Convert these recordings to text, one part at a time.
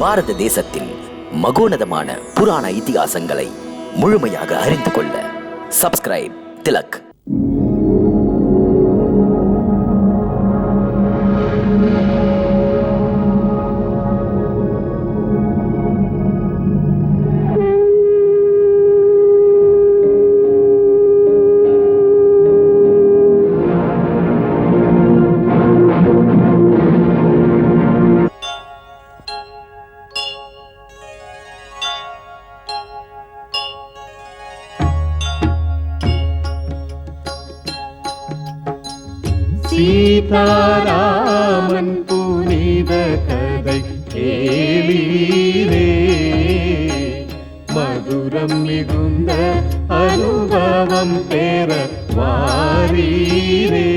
பாரத தேசத்தின் மகோனதமான புராண இதிகாசங்களை முழுமையாக அறிந்து கொள்ள சப்ஸ்கிரைப் திலக். சீதாராமன் புனித கதை கேளீரே, மதுரம் மிகுந்த அனுபவம் பெற வாரீரே.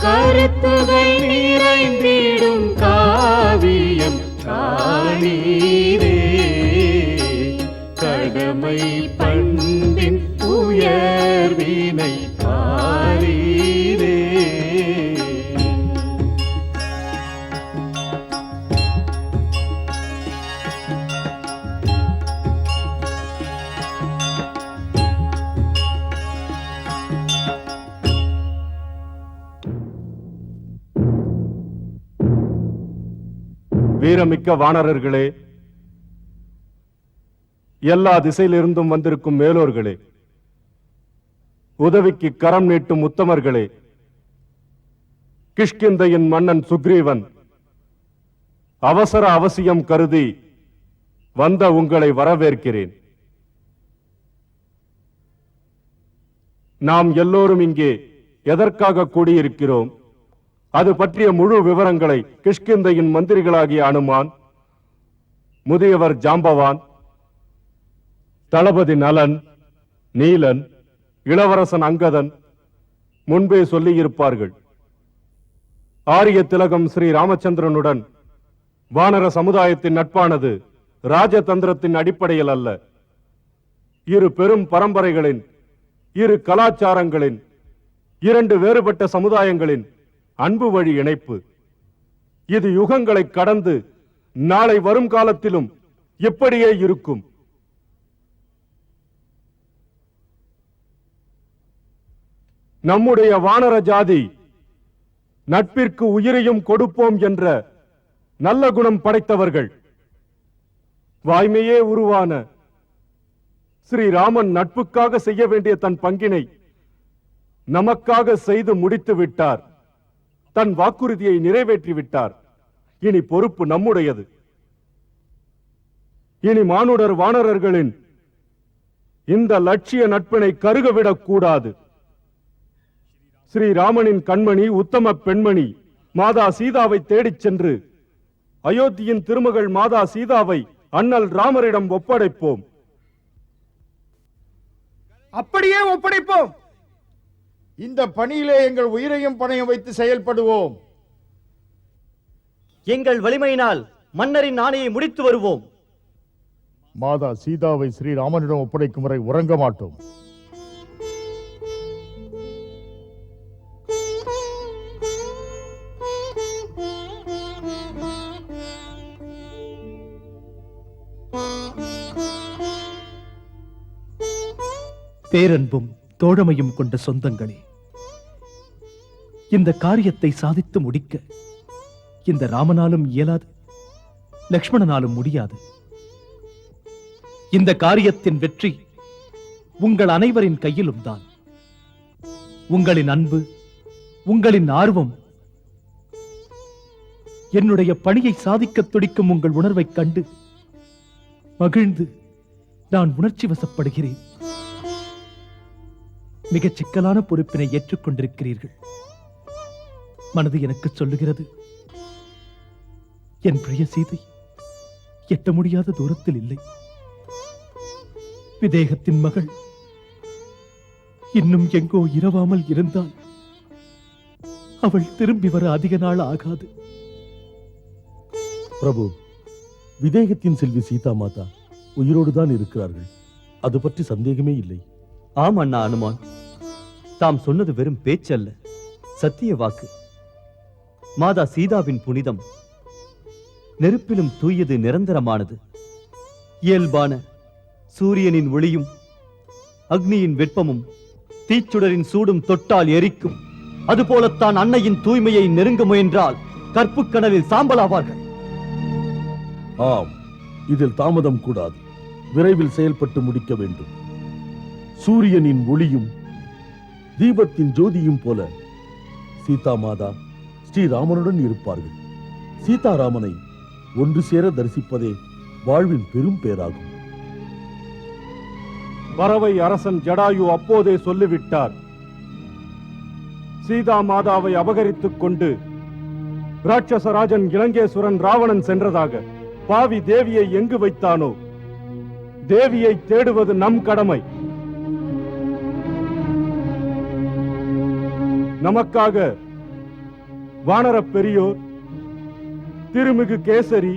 கருத்துகள் நிறைந்திடும் காவியம் காணீரே, கடமை பண்பின் உயர்வினை பாரீரே. வீரமிக்க வானரர்களே, எல்லா திசையிலிருந்தும் வந்திருக்கும் மேலோர்களே, உதவிக்கு கரம் நீட்டும் உத்தமர்களே, கிஷ்கிந்தையின் மன்னன் சுக்ரீவன் அவசர அவசியம் கருதி வந்த உங்களை வரவேற்கிறேன். நாம் எல்லோரும் இங்கே எதற்காக கூடியிருக்கிறோம், அது பற்றிய முழு விவரங்களை கிஷ்கிந்தையின் மந்திரிகளாகிய அனுமான், முதியவர் ஜாம்பவான், தளபதி நலன், நீலன், இளவரசன் அங்கதன் முன்பே சொல்லியிருப்பார்கள். ஆரிய திலகம் ஸ்ரீ ராமச்சந்திரனுடன் வானர சமுதாயத்தின் நட்பானது ராஜதந்திரத்தின் அடிப்படையில் அல்ல, இரு பெரும் பரம்பரைகளின், இரு கலாச்சாரங்களின், இரண்டு வேறுபட்ட சமுதாயங்களின் அன்பு வழி இணைப்பு. இது யுகங்களை கடந்து நாளை வரும் காலத்திலும் இப்படியே இருக்கும். நம்முடைய வானர ஜாதி நட்பிற்கு உயிரையும் கொடுப்போம் என்ற நல்ல குணம் படைத்தவர்கள். வாய்மையே உருவான ஸ்ரீராமன் நட்புக்காக செய்ய வேண்டிய தன் பங்கினை நமக்காக செய்து முடித்து விட்டார். தன் வாக்குறுதியை நிறைவேற்றி விட்டார். இனி பொறுப்பு நம்முடையது. இனி மானுடர் வானரர்களின் இந்த லட்சிய நட்பினை கருகவிடக் கூடாது. ஸ்ரீராமனின் கண்மணி உத்தம பெண்மணி மாதா சீதாவை தேடிச் சென்று அயோத்தியின் திருமகள் மாதா சீதாவை அண்ணல் ராமரிடம் ஒப்படைப்போம். அப்படியே ஒப்படைப்போம். இந்த பணியிலே எங்கள் உயிரையும் பணையம் வைத்து செயல்படுவோம். எங்கள் வலிமையினால் மன்னரின் ஆணையை முடித்து வருவோம். மாதா சீதாவை ஸ்ரீராமனிடம் ஒப்படைக்கும் வரை உறங்க மாட்டோம். பேரன்பும் தோழமையும் கொண்ட சொந்தங்களே, இந்த காரியத்தை சாதித்து முடிக்க இந்த ராமனாலும் இயலாது, லக்ஷ்மணனாலும் முடியாது. இந்த காரியத்தின் வெற்றி உங்கள் அனைவரின் கையிலும் தான். உங்களின் அன்பு, உங்களின் ஆர்வம், என்னுடைய பணியை சாதிக்க துடிக்கும் உங்கள் உணர்வைக் கண்டு மகிழ்ந்து நான் உணர்ச்சி வசப்படுகிறேன். மிகச் சிக்கலான பொறுப்பினை ஏற்றுக்கொண்டிருக்கிறீர்கள். மனது எனக்கு சொல்லுகிறது, என் பிரிய சீதை எட்ட முடியாத தூரத்தில் இல்லை. விதேகத்தின் மகள் இன்னும் எங்கோ இரவாமல் இருந்தால் அவள் திரும்பி வர அதிக நாள் ஆகாது. பிரபு, விதேகத்தின் செல்வி சீதா மாதா உயிரோடுதான் இருக்கிறார்கள். அது பற்றி சந்தேகமே இல்லை. ஆம் அண்ணா அனுமான், தாம் சொன்னது வெறும் பேச்சல்ல, சத்திய வாக்கு. மாதா சீதாவின் புனிதம் நெருப்பிலும் தூயது, நிரந்தரமானது. இயல்பான சூரியனின் ஒளியும் அக்னியின் வெப்பமும் தீச்சுடரின் சூடும் தொட்டால் எரிக்கும். அதுபோலத்தான் அன்னையின் தூய்மையை நெருங்க முயன்றால் கற்பு கனலில் சாம்பலாவார்கள். ஆம், இதில் தாமதம் கூடாது. விரைவில் செயல்பட்டு முடிக்க வேண்டும். சூரியனின் ஒளியும் தீபத்தின் ஜோதியும் போல சீதா மாதா ஸ்ரீராமனுடன் இருப்பார்கள். சீதாராமனை ஒன்று சேர தரிசிப்பதே வாழ்வின் பெரும் பேராகும். பறவை அரசன் ஜடாயு அப்போதே சொல்லிவிட்டார். சீதா மாதாவை அபகரித்துக் கொண்டு ராட்சசராஜன் இலங்கேஸ்வரன் ராவணன் சென்றதாக. பாவி தேவியை எங்கு வைத்தானோ? தேவியை தேடுவது நம் கடமை. நமக்காக வானரப் பெரியோர், திருமிகு கேசரி,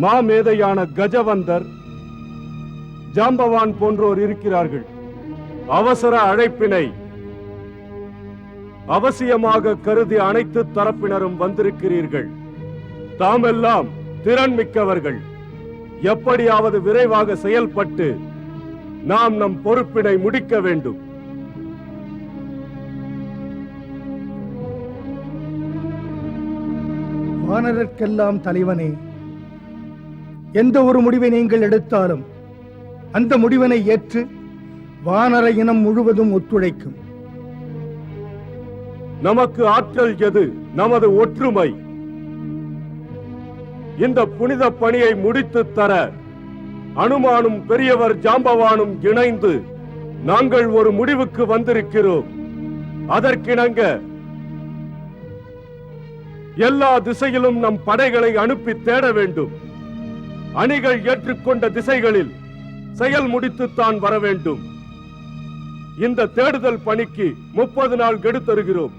மாமேதையான கஜவந்தர், ஜாம்பவான் போன்றோர் இருக்கிறார்கள். அவசர அழைப்பினை அவசியமாக கருதி அனைத்து தரப்பினரும் வந்திருக்கிறீர்கள். தாமெல்லாம் திறன் மிக்கவர்கள். எப்படியாவது விரைவாக செயல்பட்டு நாம் நம் பொறுப்பினை முடிக்க வேண்டும். வானரர்க்கெல்லாம் தலைவனே, எந்த ஒரு முடிவை நீங்கள் எடுத்தாலும் அந்த முடிவினை ஏற்று வானர இனம் முழுவதும் ஒத்துழைக்கும். நமக்கு ஆற்றல் எது? நமது ஒற்றுமை. இந்த புனித பணியை முடித்து தர அனுமானும் பெரியவர் ஜாம்பவானும் இணைந்து நாங்கள் ஒரு முடிவுக்கு வந்திருக்கிறோம். அதற்கிணங்க எல்லா திசையிலும் நம் படைகளை அனுப்பி தேட வேண்டும். அணிகள் ஏற்றுக்கொண்ட திசைகளில் செயல் முடித்துத்தான் வர வேண்டும். இந்த தேடுதல் பணிக்கு 30 நாள் கெடு தருகிறோம்.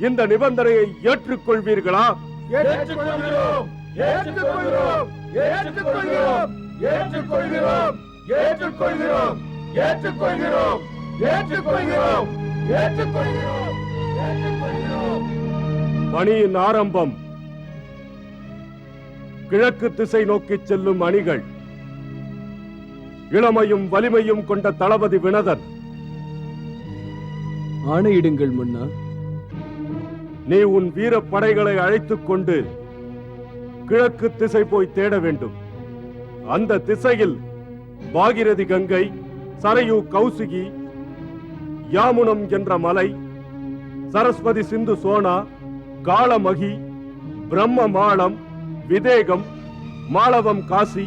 இந்த நிபந்தனையை ஏற்றுக்கொள்வீர்களா? ஏற்றுக்கொள்கிறோம், ஏற்றுக்கொள்கிறோம், ஏற்றுக்கொள்கிறோம், ஏற்றுக்கொள்கிறோம், ஏற்றுக்கொள்கிறோம், ஏற்றுக்கொள்கிறோம், ஏற்றுக்கொள்கிறோம், ஏற்றுக்கொள்கிறோம், ஏற்றுக்கொள்கிறோம். பணியின் ஆரம்பம். கிழக்கு திசை நோக்கி செல்லும் அணிகள். இளமையும் வலிமையும் கொண்ட தளபதி வினதன். ஆணையிடுங்கள் மன்னா. நீ உன் வீர படைகளை அழைத்துக் கொண்டு கிழக்கு திசை போய் தேட வேண்டும். அந்த திசையில் பாகிரதி கங்கை, சரையு கௌசிகி, யாமுனம் என்ற மலை, சரஸ்வதி சிந்து சோனா, காளமகி, பிரம்ம மாளம், விதேகம், மாளவம் காசி,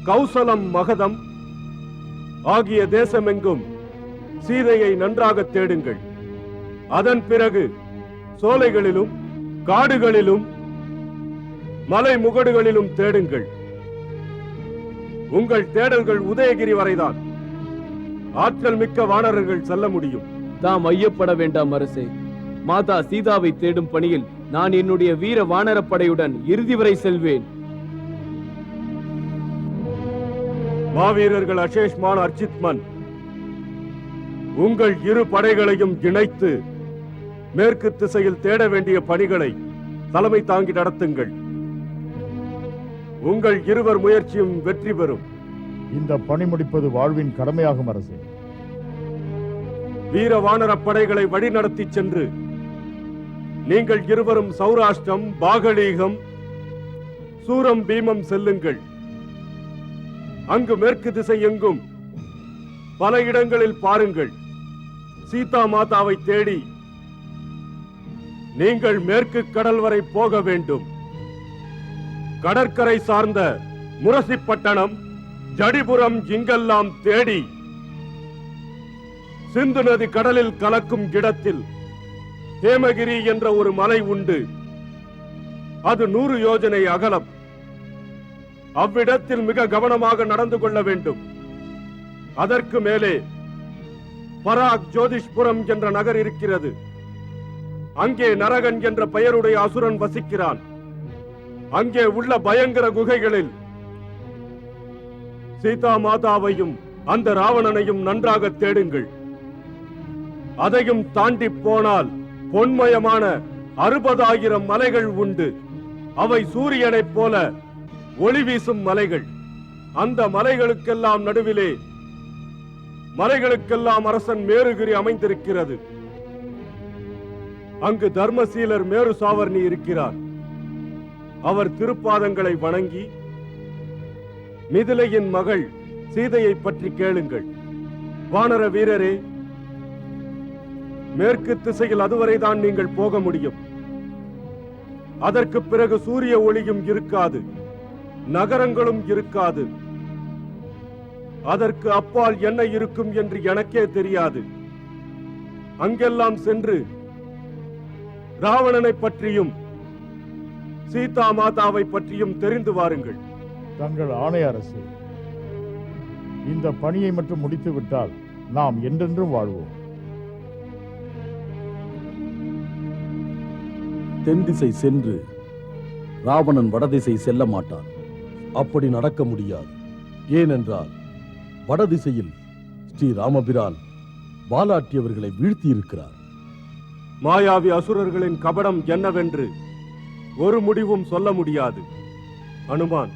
கௌசலம் மகதம் ஆகிய தேசமெங்கும் சீதையை நன்றாக தேடுங்கள். அதன் பிறகு சோலைகளிலும் காடுகளிலும் மலை முகடுகளிலும் தேடுங்கள். உங்கள் தேடல்கள் உதயகிரி வரைதான். ஆற்றல் மிக்க வானரர்கள் செல்ல முடியும். தாம் ஐயப்பட வேண்டாம் அரசே. மாதா சீதாவை தேடும் பணியில் நான் என்னுடைய வீர வானரப்படையுடன் இறுதி வரை செல்வேன். மாவீரர்கள் அசேஷ்மான், அர்ச்சித்மன், உங்கள் இரு படைகளையும் இணைத்து மேற்கு திசையில் தேட வேண்டிய பணிகளை தலைமை தாங்கி நடத்துங்கள். உங்கள் இருவர் முயற்சியும் வெற்றி பெறும். இந்த பணி முடிப்பது வாழ்வின் கடமையாகும் அரசே. வீர வானரப் படைகளை வழிநடத்தி சென்று நீங்கள் இருவரும் சௌராஷ்டிரம், பாகலீகம், சூரம் பீமம் செல்லுங்கள். அங்கு மேற்கு திசை எங்கும் பல இடங்களில் பாருங்கள். சீதா மாதாவை தேடி நீங்கள் மேற்கு கடல் வரை போக வேண்டும். கடற்கரை சார்ந்த முரசிப்பட்டணம், ஜடிபுரம் இங்கெல்லாம் தேடி சிந்து நதி கடலில் கலக்கும் இடத்தில் ஹேமகிரி என்ற ஒரு மலை உண்டு. அது 100 யோஜனை அகலம். அவ்விடத்தில் மிக கவனமாக நடந்து கொள்ள வேண்டும். அதற்கு மேலே பராக் ஜோதிஷ்புரம் என்ற நகர் இருக்கிறது. அங்கே நரகன் என்ற பெயருடைய அசுரன் வசிக்கிறான். அங்கே உள்ள பயங்கர குகைகளில் சீதா மாதாவையும் அந்த ராவணனையும் நன்றாக தேடுங்கள். அதையும் தாண்டி போனால் பொன்மயமான 60,000 மலைகள் உண்டு. அவை சூரியனைப் போல ஒளி வீசும் மலைகள். அந்த மலைகளுக்கெல்லாம் நடுவிலே மலைகளுக்கெல்லாம் அரசன் மேருகிரி அமைந்திருக்கிறது. அங்கு தர்மசீலர் மேரு சாவர்ணி இருக்கிறார். அவர் திருப்பாதங்களை வணங்கி மிதிலையின் மகள் சீதையை பற்றி கேளுங்கள். வானர வீரரே, மேற்கு திசையில் அதுவரைதான் நீங்கள் போக முடியும். அதற்கு பிறகு சூரிய ஒளியும் இருக்காது, நகரங்களும் இருக்காது. அதற்கு அப்பால் என்ன இருக்கும் என்று எனக்கே தெரியாது. அங்கெல்லாம் சென்று ராவணனை பற்றியும் சீதா மாதாவை பற்றியும் தெரிந்து வாருங்கள். தங்கள் ஆணை அரசே, இந்த பணியை மட்டும் முடித்து விட்டால் நாம் என்றென்றும் வாழ்வோம். தென் திசை சென்று ராவணன் வடதிசை செல்ல மாட்டான். அப்படி நடக்க முடியாது. ஏனென்றால் வடதிசையில் ஸ்ரீ ராமபிரான் வாலாட்டியவர்களை வீழ்த்தி இருக்கிறார். மாயாவி அசுரர்களின் கபடம் என்னவென்று ஒரு முடிவும் சொல்ல முடியாது. அனுமான்,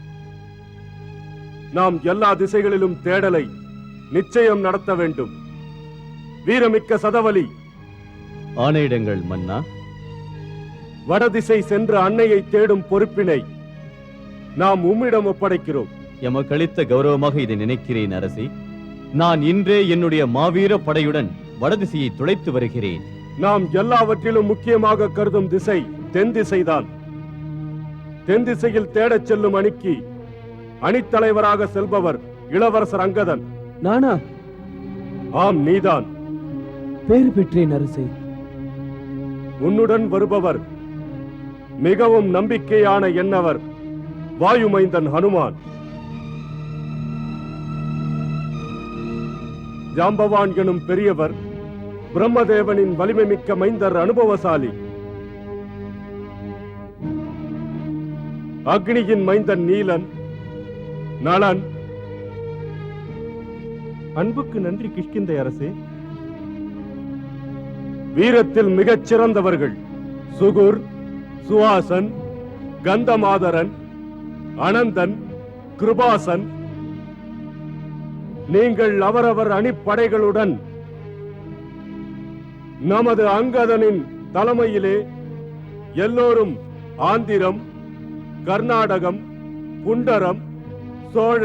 நாம் எல்லா திசைகளிலும் தேடலை நிச்சயம் நடத்த வேண்டும். வீரமிக்க சதவலி, ஆணையிடங்கள் மன்னா. வடதிசை சென்ற அன்னையை தேடும் பொறுப்பினை நாம் உம்மிடம் ஒப்படைக்கிறோம். எமக்களித்த கௌரவமாக இதை நினைக்கிறேன் அரசி. நான் இன்றே என்னுடைய மாவீர படையுடன் வடதிசையை துளைத்து வருகிறேன். நாம் எல்லாவற்றிலும் முக்கியமாக கருதும் திசை தென் திசைதான். தென் திசையில் தேடச் செல்லும் அணிக்கு அணித்தலைவராக செல்பவர் இளவரசர் அங்கதன். நானா? ஆம், நீதான். பேறு பெற்றேன் அரசே. உன்னுடன் வருபவர் மிகவும் நம்பிக்கையான என்னவர் வாயுமைந்தன் ஹனுமான். ஜாம்பவான் எனும் பெரியவர் பிரம்மதேவனின் வலிமை மிக்க மைந்தர், அனுபவசாலி. அக்னியின் மைந்தன் நீலன், நளன். அன்புக்கு நன்றி கிஷ்கிந்தை அரசே. வீரத்தில் மிகச் சிறந்தவர்கள் சுகுர், சுவாசன், கந்தமாதரன், அனந்தன், கிருபாசன். நீங்கள் அவரவர் அணிப்படைகளுடன் நமது அங்கதனின் தலைமையிலே எல்லோரும் ஆந்திரம், கர்நாடகம், புண்டரம், சோழ,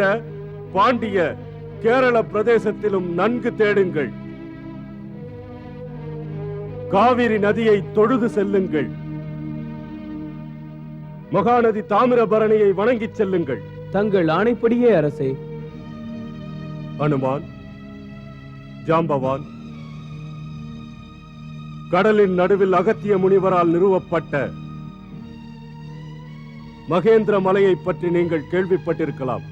பாண்டிய, கேரள பிரதேசத்திலும் நன்கு தேடுங்கள். காவிரி நதியை தொழுது செல்லுங்கள். மகாநதி தாமிரபரணியை வணங்கிச் செல்லுங்கள். தங்கள் ஆணைப்படியே அரசே. அனுமான், ஜாம்பவான், கடலின் நடுவில் அகத்திய முனிவரால் நிறுவப்பட்ட மகேந்திர மலையை பற்றி நீங்கள் கேள்விப்பட்டிருக்கலாம்.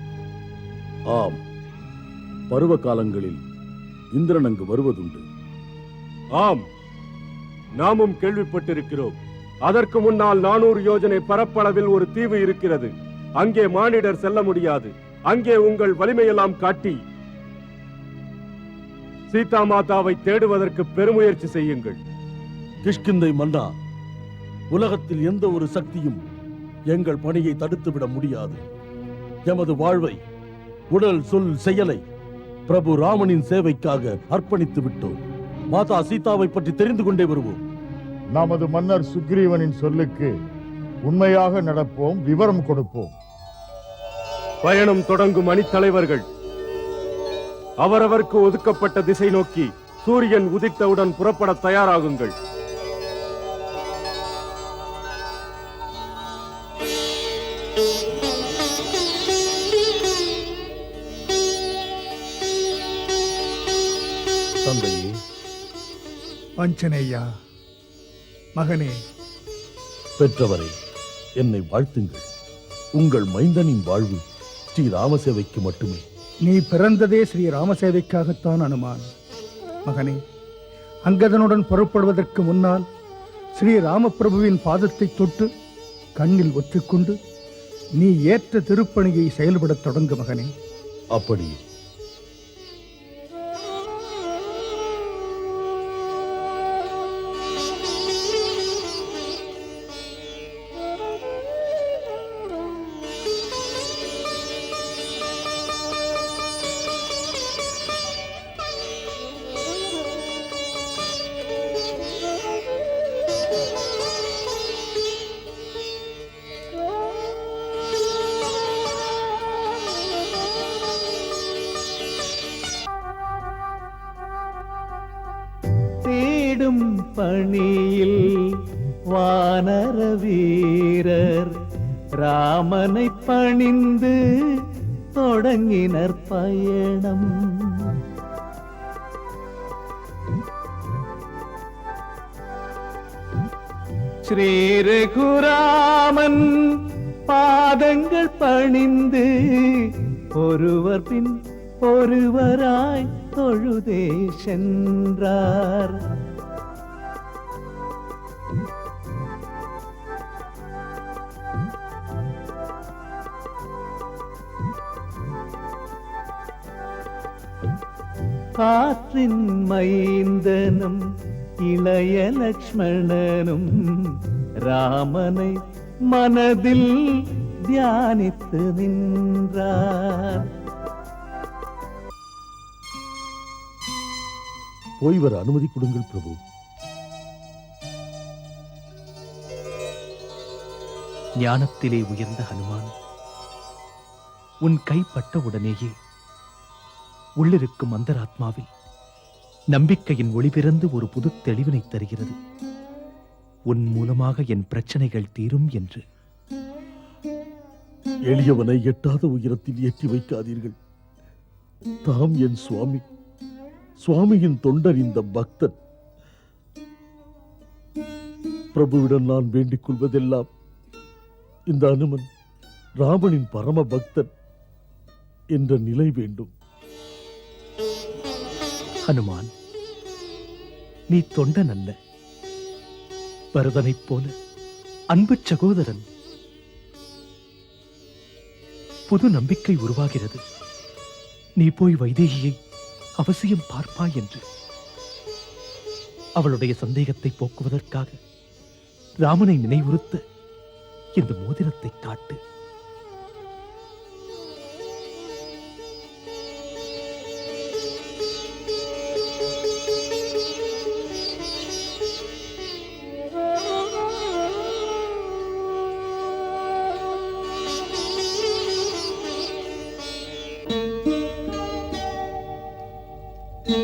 ஆம், பருவ காலங்களில் இந்திரன் அங்கு வருவதுண்டு. ஆம், நாமும் கேள்விப்பட்டிருக்கிறோம். அதற்கு முன்னால் 400 யோஜனை பரப்பளவில் ஒரு தீவு இருக்கிறது. அங்கே மானிடர் செல்ல முடியாது. அங்கே உங்கள் வலிமையெல்லாம் காட்டி சீதா மாதாவை தேடுவதற்கு பெருமுயற்சி செய்யுங்கள். கிஷ்கிந்தை மன்னா, உலகத்தில் எந்த ஒரு சக்தியும் எங்கள் பணியை தடுத்துவிட முடியாது. எமது வாழ்வை, உடல், சொல், செயலை பிரபு ராமனின் சேவைக்காக அர்ப்பணித்து விட்டோம். மாதா சீதாவை பற்றி தெரிந்து கொண்டே வருவோம். நமது மன்னர் சுக்ரீவனின் சொல்லுக்கு உண்மையாக நடப்போம், விவரம் கொடுப்போம். பயணம் தொடங்கும் அணித்தலைவர்கள் அவரவருக்கு ஒதுக்கப்பட்ட திசை நோக்கி சூரியன் உதித்தவுடன் புறப்பட தயாராகுங்கள். தந்தையே. வஞ்சனையா மகனே. பெற்றவரே, என்னை வாழ்த்துங்கள். உங்கள் மைந்தனின் வாழ்வு ஸ்ரீ ராமசேவைக்கு மட்டுமே. நீ பிறந்ததே ஸ்ரீ ராமசேவைக்காகத்தான் அனுமான். மகனே, அங்கதனுடன் புறப்படுவதற்கு முன்னால் ஸ்ரீ ராமபிரபுவின் பாதத்தை தொட்டு கண்ணில் ஒற்றிக்கொண்டு நீ ஏற்ற திருப்பணியை செயல்படத் தொடங்கு மகனே. அப்படியே. தேடும் பணியில் வானர வீரர் ராமனை பணிந்து தொடங்கினர் பயணம். ஸ்ரீ ரகுராமன் பாதங்கள் பணிந்து ஒருவர் பின் ஒருவராய் தொழுதே சென்றார். காற்றின் மைந்தனும் இளைய லக்ஷ்மணனும் ராமனை மனதில் தியானித்து நின்றார். போய் வர அனுமதி கொடுங்கள் பிரபு. ஞானத்திலே உயர்ந்த ஹனுமான், உன் கைப்பட்ட உடனேயே உள்ளிருக்கும் அந்தராத்மாவில் நம்பிக்கையின் ஒளி பிறந்து ஒரு புது தெளிவினை தருகிறது. உன் மூலமாக என் பிரச்சனைகள் தீரும் என்று. எளியவனை எட்டாத உயரத்தில் ஏற்றி வைக்காதீர்கள். தாம் என் சுவாமி, சுவாமியின் தொண்டர் இந்த பக்தன். பிரபுவிடம் நான் வேண்டிக் கொள்வதெல்லாம் இந்த அனுமன் ராமனின் பரம பக்தன் என்ற நிலை வேண்டும். ஹனுமான், நீ தொண்டன் அல்ல, பரதனைப் போல அன்பு சகோதரன். புது நம்பிக்கை உருவாகிறது. நீ போய் வைதேகியை அவசியம் பார்ப்பாய் என்று. அவளுடைய சந்தேகத்தை போக்குவதற்காக ராமனை நினைவுறுத்த இந்த மோதிரத்தை காட்டு.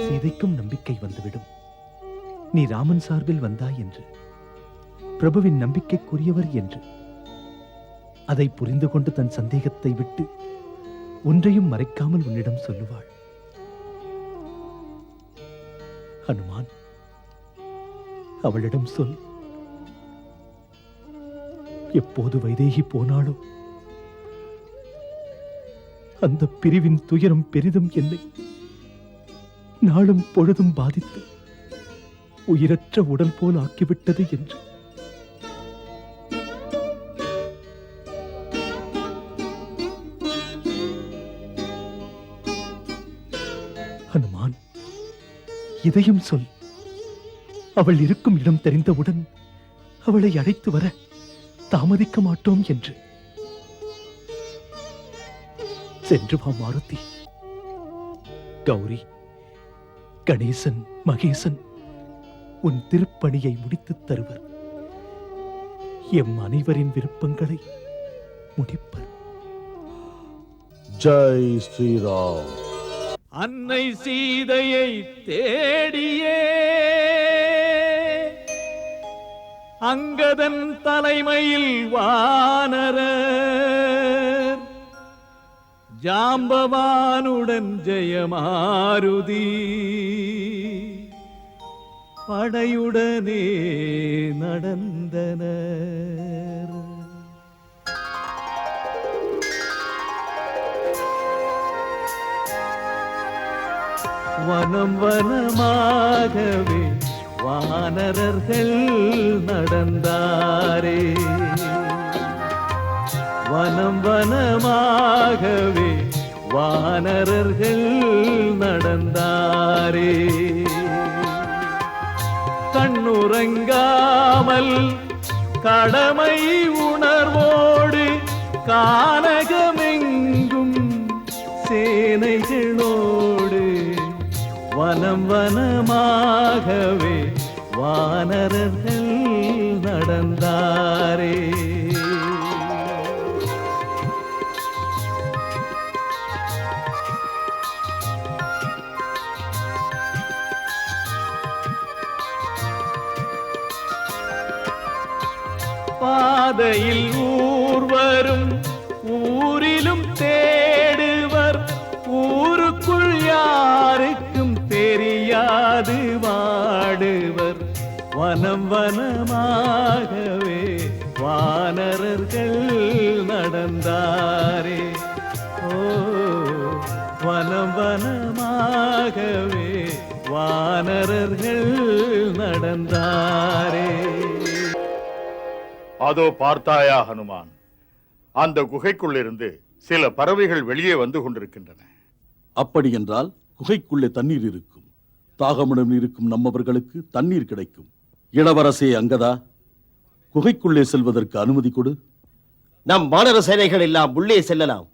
சீதைக்கும் நம்பிக்கை வந்துவிடும். நீ ராமன் சார்பில் வந்தாய் என்று, பிரபுவின் நம்பிக்கைக்குரியவர் என்று. அதை புரிந்து கொண்டு தன் சந்தேகத்தை விட்டு ஒன்றையும் மறைக்காமல் உன்னிடம் சொல்லுவாள். ஹனுமான், அவளிடம் சொல். எப்போது வைதேகி போனாளோ அந்த பிரிவின் துயரம் பெரிதும் என்னை நாளும் பொழுதும் பாதித்து உயிரற்ற உடல் போல் ஆக்கிவிட்டது என்று. ஹனுமான், இதையும் சொல். அவள் இருக்கும் இடம் தெரிந்தவுடன் அவளை அழைத்து வர தாமதிக்க மாட்டோம் என்று. சென்று வா மாருதி. கௌரி, கணேசன், மகேசன் உன் திருப்பணியை முடித்துத் தருவர். எம் அனைவரின் விருப்பங்களை முடிப்பர். ஜெய் ஸ்ரீராம். அன்னை சீதையை தேடியே அங்கதன் தலைமையில் வானரர் ஜாம்பவானுடன் ஜெயமாருதி படையுடனே நடந்தனர். வனம் வனமாகவே வானரர்கள் நடந்தாரே. வனம் வனமாகவே வானரர்கள் நடந்தாரே. கண்ணுறங்காமல் கடமை உணர்வோடு கானகமெங்கும் சேனைகளோடு வனம் வனமாகவே வானரர்கள் நடந்தாரே. பாதையில் ஊர்வரும் ஊரிலும் தேடுவர், ஊருக்குள் யாருக்கும் தெரியாது வாடுவர். வனம் வனமாகவே வானரர்கள் நடந்தாரே. ஓ, வனம் வனமாகவே வானரர்கள் நடந்தாரே. அதோ பார்த்தாயா ஹனுமான், அந்த குகைக்குள்ளிருந்து சில பறவைகள் வெளியே வந்து கொண்டிருக்கின்றன. அப்படி என்றால் குகைக்குள்ளே தண்ணீர் இருக்கும். தாகமுடன் இருக்கும் நம்மவர்களுக்கு தண்ணீர் கிடைக்கும். இளவரசே அங்கதா, குகைக்குள்ளே செல்வதற்கு அனுமதி கொடு. நம் வானர சேனைகள் எல்லாம் உள்ளே செல்லலாம்.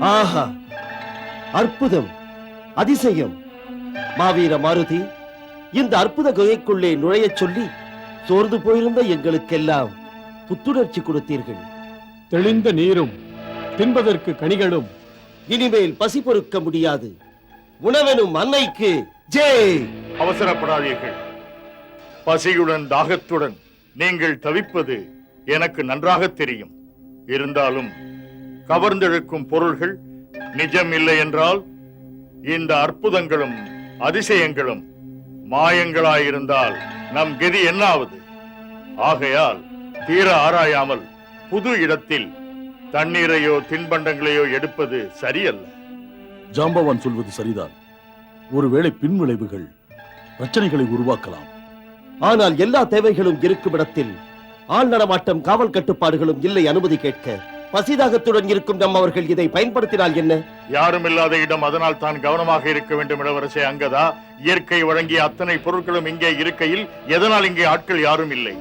ஆஹா, அற்புதம், அதிசயம்! மாவீர மாருதி, இந்த அற்புத குகைக்குள்ளே நுழையச் சொல்லி சோர்ந்து போயிருந்த எங்களுக்கெல்லாம் புத்துணர்ச்சி கொடுத்தீர்கள். தெளிந்த நீரும் தின்பதற்கு கனிகளும். இனிமேல் பசி பொறுக்க முடியாது. உணவெனும் அன்னைக்கு ஜெய். அவசரப்படாதீர்கள். பசியுடன் தாகத்துடன் நீங்கள் தவிப்பது எனக்கு நன்றாக தெரியும். இருந்தாலும் கவர்ந்தெழுக்கும் பொருள்கள் நிஜம் இல்லை என்றால் இந்த அற்புதங்களும் அதிசயங்களும் மாயங்களாயிருந்தால் நம் கதி என்னாவது? ஆகையால் தீர ஆராயாமல் புது இடத்தில் தண்ணீரையோ தின்பண்டங்களையோ எடுப்பது சரியல்ல. ஜாம்பவான் சொல்வது சரிதான். ஒருவேளை பின்விளைவுகள் பிரச்சனைகளை உருவாக்கலாம். ஆனால் எல்லா தேவைகளும் இருக்கும் இடத்தில் ஆள் நடமாட்டம், காவல் கட்டுப்பாடுகளும் இல்லை அனுமதி கேட்க. பசிதாகத்துடன் இருக்கும் நம் அவர்கள் இதை பயன்படுத்தினால் என்ன? யாரும் இல்லாத இடம், அதனால் தான் கவனமாக இருக்க வேண்டும். இளவரசே அங்கதா, இயற்கை வழங்கிய அத்தனை பொருட்களும் இங்கே இருக்கையில் எதனால் இங்கே ஆட்கள் யாரும் இல்லை?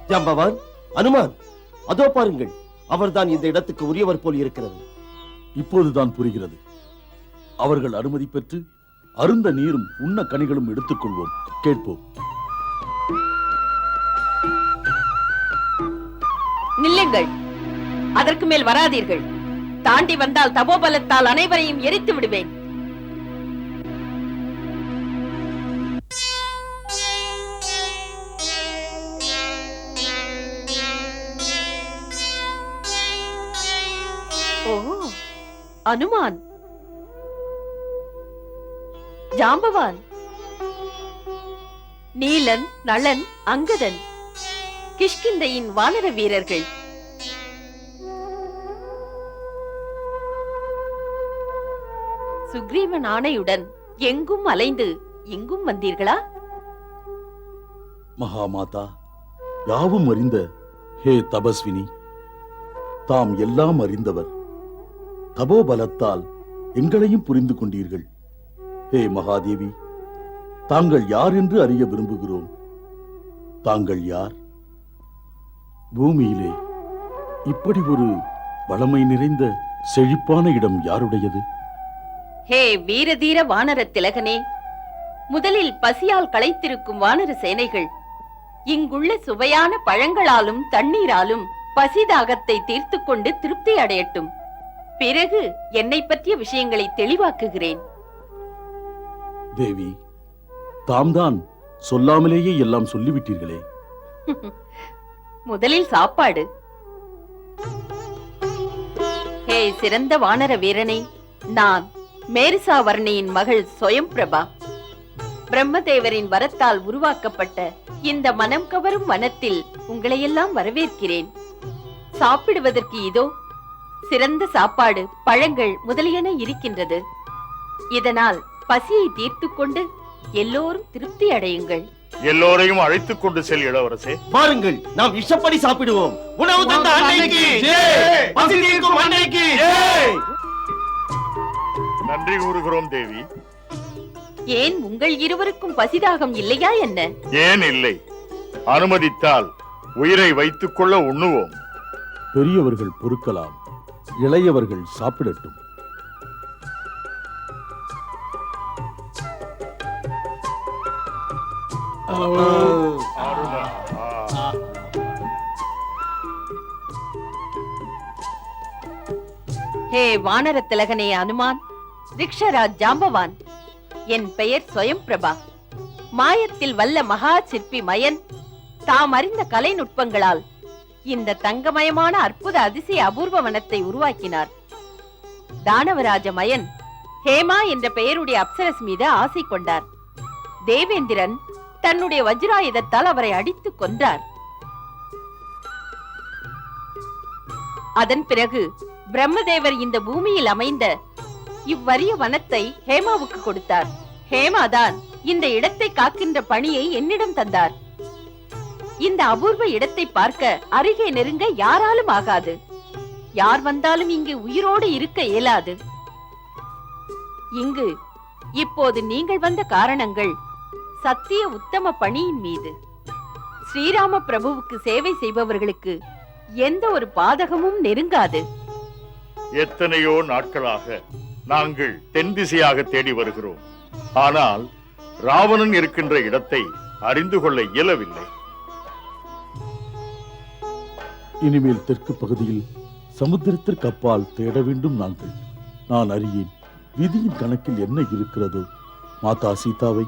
ஜாம்பவான், அனுமான், அதோ பாருங்கள், அவர்தான் இந்த இடத்துக்கு உரியவர் போல் இருக்கிறது. இப்போதுதான் புரிகிறது. அவர்கள் அனுமதி பெற்று அருந்த நீரும் உண்ண கனிகளும் எடுத்துக்கொள்வோம். கேட்போம். நில்லுங்கள், அதற்கு மேல் வராதீர்கள். தாண்டி வந்தால் தபோபலத்தால் அனைவரையும் எரித்து விடுவேன். ஓ, அனுமான், ஜாம்பவான், நீலன், நளன், அங்கதன், கிஷ்கிந்தையின் வானர வீரர்கள். சுக்ரீவன் ஆணையுடன் எங்கும் அலைந்து இங்கும் வந்தீர்களா? மகாமாதா, யாவும் அறிந்த ஹே தபஸ்வினி, தாம் எல்லாம் அறிந்தவர். தபோபலத்தால் எங்களையும் புரிந்து கொண்டீர்கள். ஹே மகாதேவி, தாங்கள் யார் என்று அறிய விரும்புகிறோம். தாங்கள் யார்? பூமியிலே இப்படி ஒரு வளமை நிறைந்த செழிப்பான இடம் யாருடையது? ஹே வீரதீர வானர திலகனே, முதலில் பசியால் களைத்திருக்கும் வானர சேனைகள் இங்குள்ள சுவையான பழங்களாலும் தண்ணீராலும் பசிதாகத்தை தீர்த்து கொண்டு திருப்தி அடையட்டும். பிறகு என்னை பற்றிய விஷயங்களை தெளிவாக்குகிறேன். தேவி, தாம்தான் சொல்லாமலேயே எல்லாம் சொல்லிவிட்டீர்களே. முதலில் சாப்பாடு. ஹே சிறந்த வானர வீரனே, நான் மேரிசாவர்ணியின் மகள் ஸ்வயம்பிரபா. பிரம்மதேவரின் வரத்தால் உருவாக்கப்பட்ட இந்த மனம் கவரும் வனத்தில் உங்களையெல்லாம் வரவேற்கிறேன். சாப்பிடுவதற்கு இதோ சிறந்த சாப்பாடு, பழங்கள் முதலியன இருக்கின்றது. இதனால் பசியை தீர்த்து கொண்டு எல்லோரும் திருப்தி அடையுங்கள். எல்லோரையும் அழைத்துக் கொண்டு செல் இளவரசே. பாருங்கள், நாம் இஷ்டப்படி சாப்பிடுவோம். உணவு தந்த அன்னைக்கு ஜெய்! பசி தீர்க்கும் அன்னைக்கு ஜெய்! நன்றி கூறுகிறோம் தேவி. ஏன் உங்கள் இருவருக்கும் பசிதாகம் இல்லையா என்ன? ஏன் இல்லை? அனுமதித்தால் உயிரை வைத்துக் கொள்ள உண்ணுவோம். பெரியவர்கள் பொறுக்கலாம், இளையவர்கள் சாப்பிடட்டும். ஹே வானர திலகனே அனுமான், ரிக்ஷராஜ் ஜாம்பவான், என் பெயர் ஸ்வயம்பிரபா. மாயத்தில் வல்ல மகா சிற்பி மயன் தாம் அறிந்த கலை நுட்பங்களால் இந்த தங்கமயமான அற்புத அதிசய அபூர்வ வனத்தை உருவாக்கினார். தானவராஜ மயன் ஹேமா என்ற பெயருடைய அப்சரஸ் மீது ஆசை கொண்டார். தேவேந்திரன் தன்னுடைய வஜ்ராயுதத்தால் அவரை அடித்து கொன்றார். அதன் பிறகு பிரம்மதேவர் இந்த பூமியில் அமைந்த இவ்வரிய வனத்தை ஹேமாவுக்கு கொடுத்தார். ஹேமாதான் இந்த இடத்தை காக்கின்ற பணியை என்னிடம் தந்தார். இந்த அபூர்வ இடத்தை பார்க்க அருகே நெருங்க யாராலும் ஆகாது. யார் வந்தாலும் இங்கு உயிரோடு இருக்க இயலாது. இங்கு இப்போது நீங்கள் வந்த காரணங்கள் சத்திய உத்தம பணியின் மீது. ஸ்ரீராம பிரபுவுக்கு சேவை செய்பவர்களுக்கு எந்த ஒரு பாதகமும் நெருங்காது. எத்தனையோ நாட்களாக நாங்கள் தென் திசையாக தேடி வருகிறோம். ஆனால் ராவணன் இருக்கின்ற இடத்தை அறிந்து கொள்ள இயலவில்லை. இனிமேல் தெற்கு பகுதியில் சமுத்திரத்திற்கு அப்பால் தேட வேண்டும் நாங்கள். நான் அறியேன், விதியின் கணக்கில் என்ன இருக்கிறதோ. மாதா சீதாவை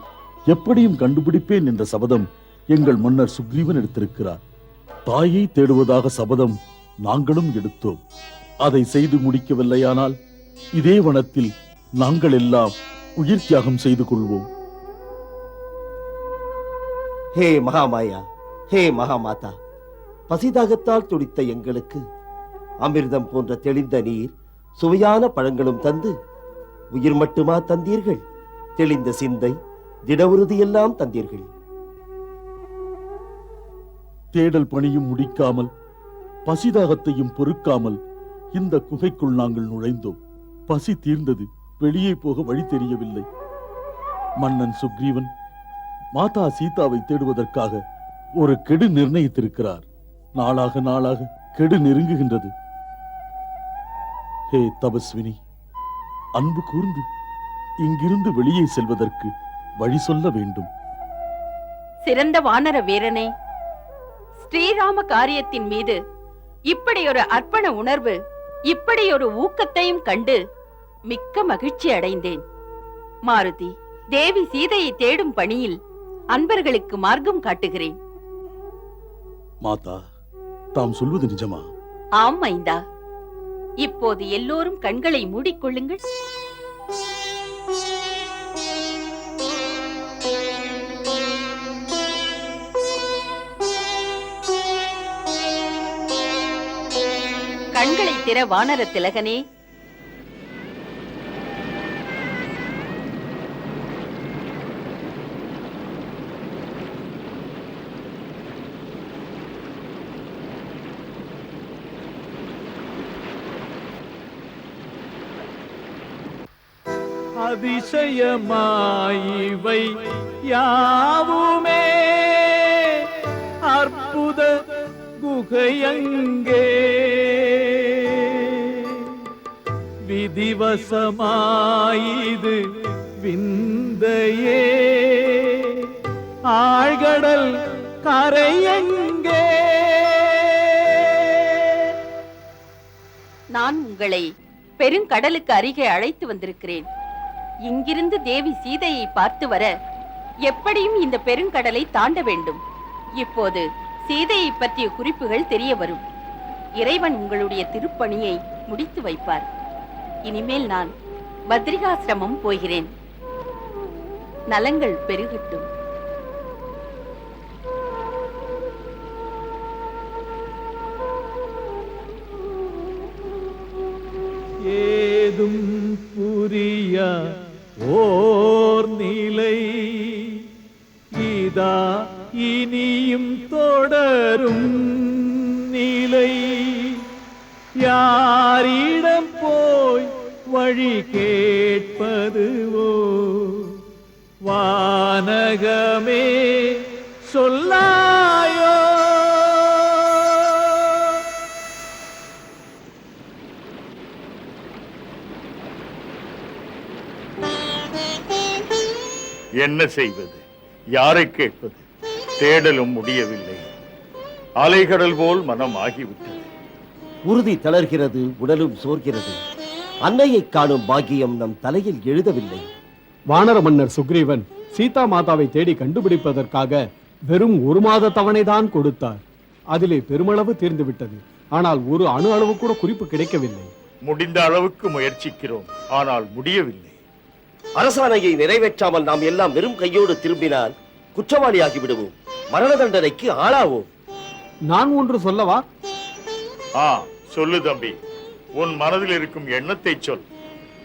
எப்படியும் கண்டுபிடிப்பேன் என்ற சபதம் எங்கள் மன்னர் சுக்ரீவன் எடுத்திருக்கிறார். தாயை தேடுவதாக சபதம் நாங்களும் எடுத்தோம். அதை செய்து முடிக்கவில்லையானால் இதே வனத்தில் நாங்கள் எல்லாம் உயிர் தியாகம் செய்து கொள்வோம். ஹே மகாமாயா, ஹே மகாமாதா, பசிதாகத்தால் துடித்த எங்களுக்கு அமிர்தம் போன்ற தெளிந்த நீர், சுவையான பழங்களும் தந்து உயிர் மட்டுமா தந்தீர்கள்? தெளிந்த சிந்தை, திட உறுதியெல்லாம் தந்தீர்கள். தேடல் பணியும் முடிக்காமல், பசிதாகத்தையும் பொறுக்காமல் இந்த குகைக்குள் நாங்கள் நுழைந்தோம். பசி தீர்ந்தது, வெளியே போக வழி தெரியவில்லை. மன்னன் சுக்ரீவன் மாதா சீதாவை தேடுவதற்காக ஒரு கெடு நிர்ணயித்திருக்கிறார். நாளாக நாளாக கெடு நெருங்குகின்றது. ஹே தபஸ்வினி, அன்பு கூர்ந்து இங்கிருந்து வெளியே செல்வதற்கு வழி சொல்ல வேண்டும். சிறந்த வானர வீரனே, ஸ்ரீராம காரியத்தின் மீது இப்படி ஒரு அர்ப்பண உணர்வு, இப்படி ஒரு ஊக்கத்தையும் கண்டு மிக்க மகிழ்ச்சி அடைந்தேன். மாருதி, தேவி சீதையை தேடும் பணியில் அன்பர்களுக்கு மார்க்கம் காட்டுகிறேன். மாதா, தாம் சொல்வது நிஜமா? ஆம் மைந்தா. இப்போது எல்லோரும் கண்களை மூடிக்கொள்ளுங்கள். கண்களை திற வானர திலகனே. அதிசயமாயிவை யாவுமே அற்புத குகையங்கே விதிவசமாயிது விந்தையே ஆழ்கடல் கரையங்கே. நான் உங்களை பெருங்கடலுக்கு அருகே அழைத்து வந்திருக்கிறேன். இங்கிருந்து தேவி சீதையை பார்த்து வர எப்படியும் இந்த பெருங்கடலை தாண்ட வேண்டும். இப்போது சீதையை பற்றிய குறிப்புகள் தெரிய வரும். இறைவன் உங்களுடைய திருப்பணியை முடித்து வைப்பார். இனிமேல் நான் பத்ரிகாசிரமம் போகிறேன். நலங்கள் பெருகட்டும். ஏதும் புரியா ஓர் நிலை இதா இனியும் தொடரும் நிலை. யாரிடம் போய் வழி கேட்பதுவோ வானகமே சொல்லாயோ. என்ன செய்வது, யாரை கேட்பது? தேடலும் முடியவில்லை. அலைகடல் போல் மனம் ஆகிவிட்டது. உறுதி தளர்கிறது, உடலும் சோர்கிறது. அன்னையை காணும் பாக்கியம் நம் தலையில் எழுதவில்லை. வானர மன்னர் சுக்ரீவன் சீதா மாதாவை தேடி கண்டுபிடிப்பதற்காக வெறும் 1 மாத தவணைதான் கொடுத்தார். அதிலே பெருமளவு தீர்ந்துவிட்டது. ஆனால் ஒரு அணு அளவு கூட குறிப்பு கிடைக்கவில்லை. முடிந்த அளவுக்கு முயற்சிக்கிறோம், ஆனால் முடியவில்லை. அரசாணையை நிறைவேற்றாமல் நாம் எல்லாம் வெறும் கையோடு திரும்பினால் குற்றவாளியாகி விடுவோம். மரண தண்டனைக்கு ஆளாவோம். நான் ஒன்று சொல்லவா? சொல்லு தம்பி, உன் மனதில் இருக்கும் எண்ணத்தை சொல்.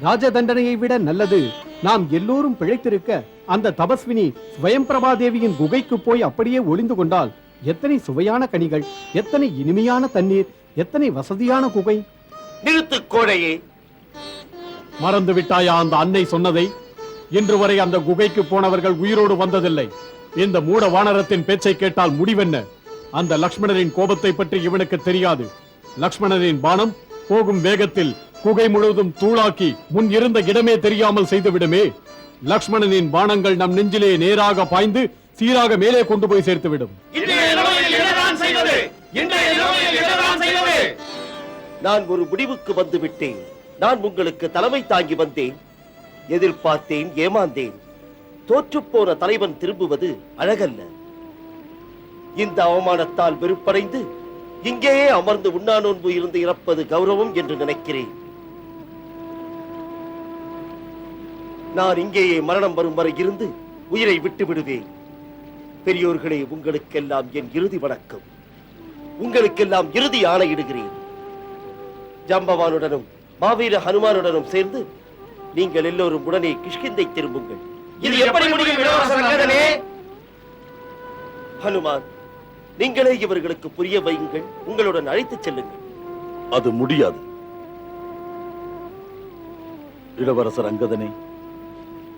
ராஜ தண்டனையை விட நல்லது நாம் எல்லோரும் பிழைத்திருக்க அந்த தபஸ்வினி ஸ்வயம்பிரபா தேவியின் குகைக்கு போய் அப்படியே ஒளிந்து கொண்டால் எத்தனை சுவையான கனிகள், எத்தனை இனிமையான தண்ணீர், எத்தனை வசதியான குகை. நிறுத்து கோழையே. மறந்து விட்டாயா அந்த அன்னை சொன்னதை? இன்று வரை அந்த குகைக்கு போனவர்கள் உயிரோடு வந்ததில்லை. இந்த மூட வானரத்தின் பேச்சை கேட்டால் முடிவென்ன? அந்த லக்ஷ்மணரின் கோபத்தை பற்றி இவனுக்கு தெரியாது. லக்ஷ்மணரின் பானம் போகும் வேகத்தில் குகை முழுவதும் தூளாக்கி முன் இருந்த இடமே தெரியாமல் செய்துவிடுமே. லக்ஷ்மணனின் பானங்கள் நம் நெஞ்சிலே நேராக பாய்ந்து சீராக மேலே கொண்டு போய் சேர்த்துவிடும். நான் ஒரு முடிவுக்கு வந்து விட்டேன். நான் உங்களுக்கு தலைமை தாங்கி வந்தேன். எதிர்பார்த்தேன், ஏமாந்தேன். தோற்றுப்போன தலைவன் திரும்புவது அழகல்ல. இந்த அவமானத்தால் வெறுப்படைந்து இங்கேயே அமர்ந்து உண்ணாநோன்பு இருந்து இறப்பது கௌரவம் என்று நினைக்கிறேன். நான் இங்கேயே மரணம் வரும் வரை இருந்து உயிரை விட்டு விடுவேன். பெரியோர்களே, உங்களுக்கெல்லாம் என் இறுதி வணக்கம். உங்களுக்கெல்லாம் இறுதி ஆணையிடுகிறேன். ஜாம்பவானுடனும் மாவீர ஹனுமானுடனும் சேர்ந்து நீங்கள் எல்லோரும் உடனே கிஷ்கிந்தை திரும்புங்கள். இது எப்படி முடியும் இளவரசர் அங்கதனே? ஹனுமான், நீங்களே இவர்களுக்கு புரிய வையுங்கள். உங்களுடன் அழைத்துச் செல்லுங்கள். அது முடியாது. இளவரசர் அங்கதனே,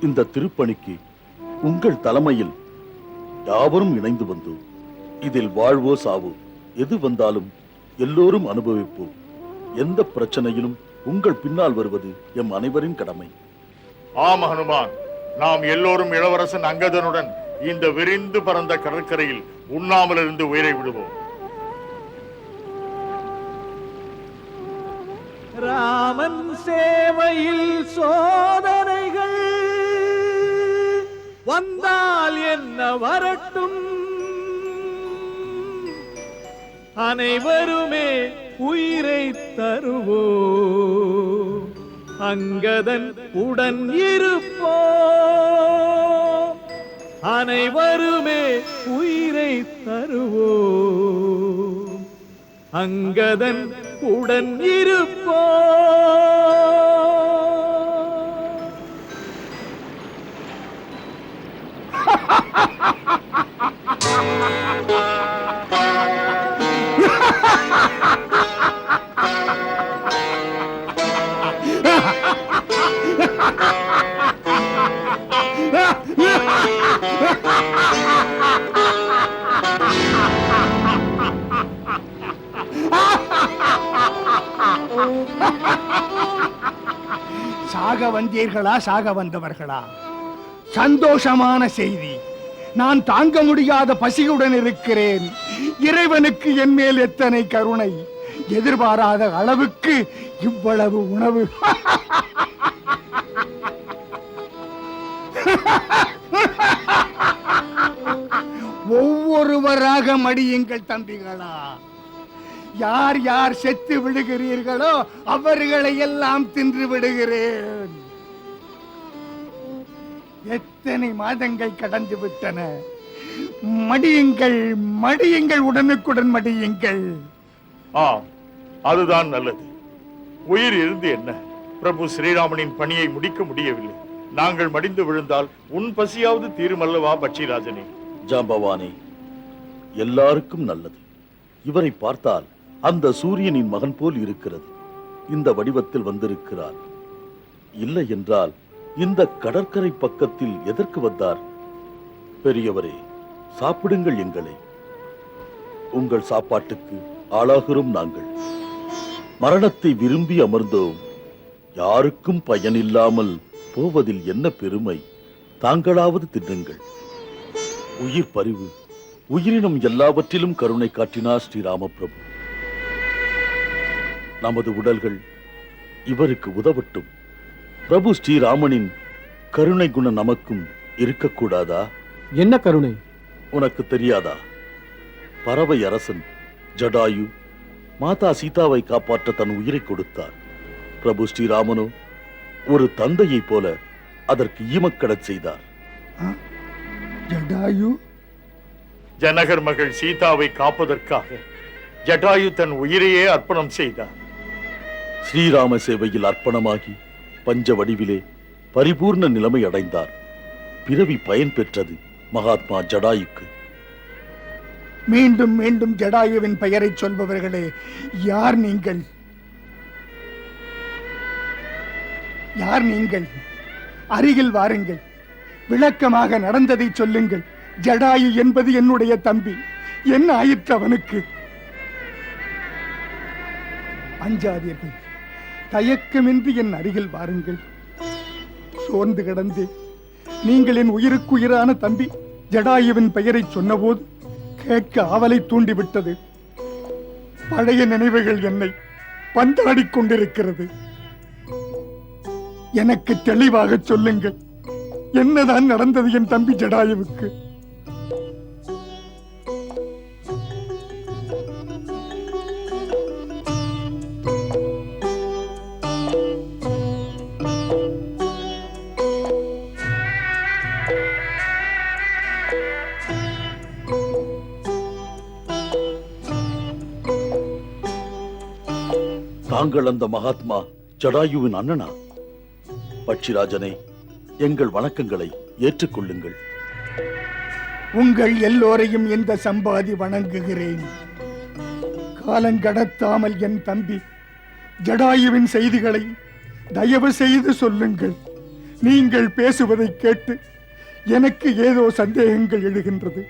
இந்த திருப்பணிக்கு உங்கள் தலைமையில் யாவரும் இணைந்து வந்தோம். இதில் வாழ்வோ சாவோ எது வந்தாலும் எல்லோரும் அனுபவிப்போம். எந்த பிரச்சனையிலும் உங்கள் பின்னால் வருவது எம் அனைவரின் கடமை. ஆம் ஹனுமான், நாம் எல்லோரும் இளவரசன் அங்கதனுடன் இந்த விரிந்து பறந்த கடற்கரையில் உண்ணாமல் இருந்து உயிரை விடுவோம். ராமன் சேவையில் சோதனைகள் வந்தால் என்ன வரட்டும், அனைவருமே உயிரை தருவோ, அங்கதன் உடன் இருப்போ, அனைவருமே உயிரை தருவோ, அங்கதன் உடன் இருப்போ. சாக வந்தீர்களா, சாக வந்தவர்களா? சந்தோஷமான செய்தி. நான் தாங்க முடியாத பசியுடன் இருக்கிறேன். இறைவனுக்கு என் மேல் எத்தனை கருணை! எதிர்பாராத அளவுக்கு இவ்வளவு உணவு. ஒவ்வொருவராக மடியுங்கள் தம்பிகளா. யார் யார் செத்து விடுகிறீர்களோ அவர்களை எல்லாம் தின்று விடுகிறேன். எத்தனை மாதங்கள் கடந்து விட்டன. மடியுங்கள், மடியுங்கள், உடனுக்குடன் மடியுங்கள். அதுதான் நல்லது. உயிர் இருந்து என்ன? பிரபு ஸ்ரீராமனின் பணியை முடிக்க முடியவில்லை. நாங்கள் மடிந்து விழுந்தால் உன் பசியாவது தீருமல்லவா பட்சிராஜனே? ஜாம்பவானே, எல்லாருக்கும் நல்லது. இவரை பார்த்தால் அந்த சூரியனின் மகன் போல் இருக்கிறது. இந்த வடிவத்தில் வந்திருக்கிறார். இல்லை என்றால் இந்த கடற்கரை பக்கத்தில் எதற்கு வந்தார்? பெரியவரே, சாப்பிடுங்கள் எங்களை. உங்கள் சாப்பாட்டுக்கு ஆளாகிறோம் நாங்கள். மரணத்தை விரும்பி அமர்ந்தோம். யாருக்கும் பயனில்லாமல் போவதில் என்ன பெருமை? தாங்களாவது தின்னுங்கள். உயிர் பரிவு, உயிரினம் எல்லாவற்றிலும் கருணை காட்டினார் ஸ்ரீராம பிரபு. நமது உடல்கள் இவருக்கு உதவட்டும். பிரபு ஸ்ரீராமனின் கருணை குணம் நமக்கும் இருக்கக்கூடாதா? என்ன கருணை? உனக்கு தெரியாதா? பறவை அரசன் ஜடாயு மாதா சீதாவை காப்பாற்ற தன் உயிரை கொடுத்தார். பிரபு ஸ்ரீராமனோ ஒரு தந்தையை போல அதற்கு ஈமக்கடச் செய்தார். ஜடாயு ஜனகர் மகள் சீதாவை காப்பதற்காக ஜடாயு தன் உயிரையே அர்ப்பணம் செய்தார். ஸ்ரீராம சேவையில் அர்ப்பணமாகி பஞ்ச வடிவிலே பரிபூர்ண நிலைமை அடைந்தார். பிறவி பயன் பெற்றது மகாத்மா ஜடாயுக்கு. மீண்டும் மீண்டும் ஜடாயுவின் பெயரை சொல்பவர்களே, யார் நீங்கள்? யார் நீங்கள்? அருகில் வாருங்கள். விளக்கமாக நடந்ததை சொல்லுங்கள். ஜடாயு என்பது என்னுடைய தம்பி. என்ன ஆயிற்று அவனுக்கு? அஞ்சாதீர்கள். தயக்கமின்றி என் அருகில் வாருங்கள். சோர்ந்து கிடந்தே நீங்கள் என் உயிருக்குயிரான தம்பி ஜடாயுவின் பெயரை சொன்னபோது கேட்க ஆவலை தூண்டிவிட்டது. பழைய நினைவுகள் என்னை பந்தாடிக் கொண்டிருக்கிறது. எனக்கு தெளிவாக சொல்லுங்கள், என்னதான் நடந்தது என் தம்பி ஜடாயுவுக்கு? தாங்கள் அந்த மகாத்மா ஜடாயுவின் அண்ணனா? பட்சிராஜனே, எங்கள் வணக்கங்களை ஏற்றுக்கொள்ளுங்கள். உங்கள் எல்லோரையும் இந்த சம்பாதி வணங்குகிறேன். காலங்கடத்தாமல் என் தம்பி ஜடாயுவின் செய்திகளை தயவு செய்து சொல்லுங்கள். நீங்கள் பேசுவதை கேட்டு எனக்கு ஏதோ சந்தேகங்கள் எழுகின்றது.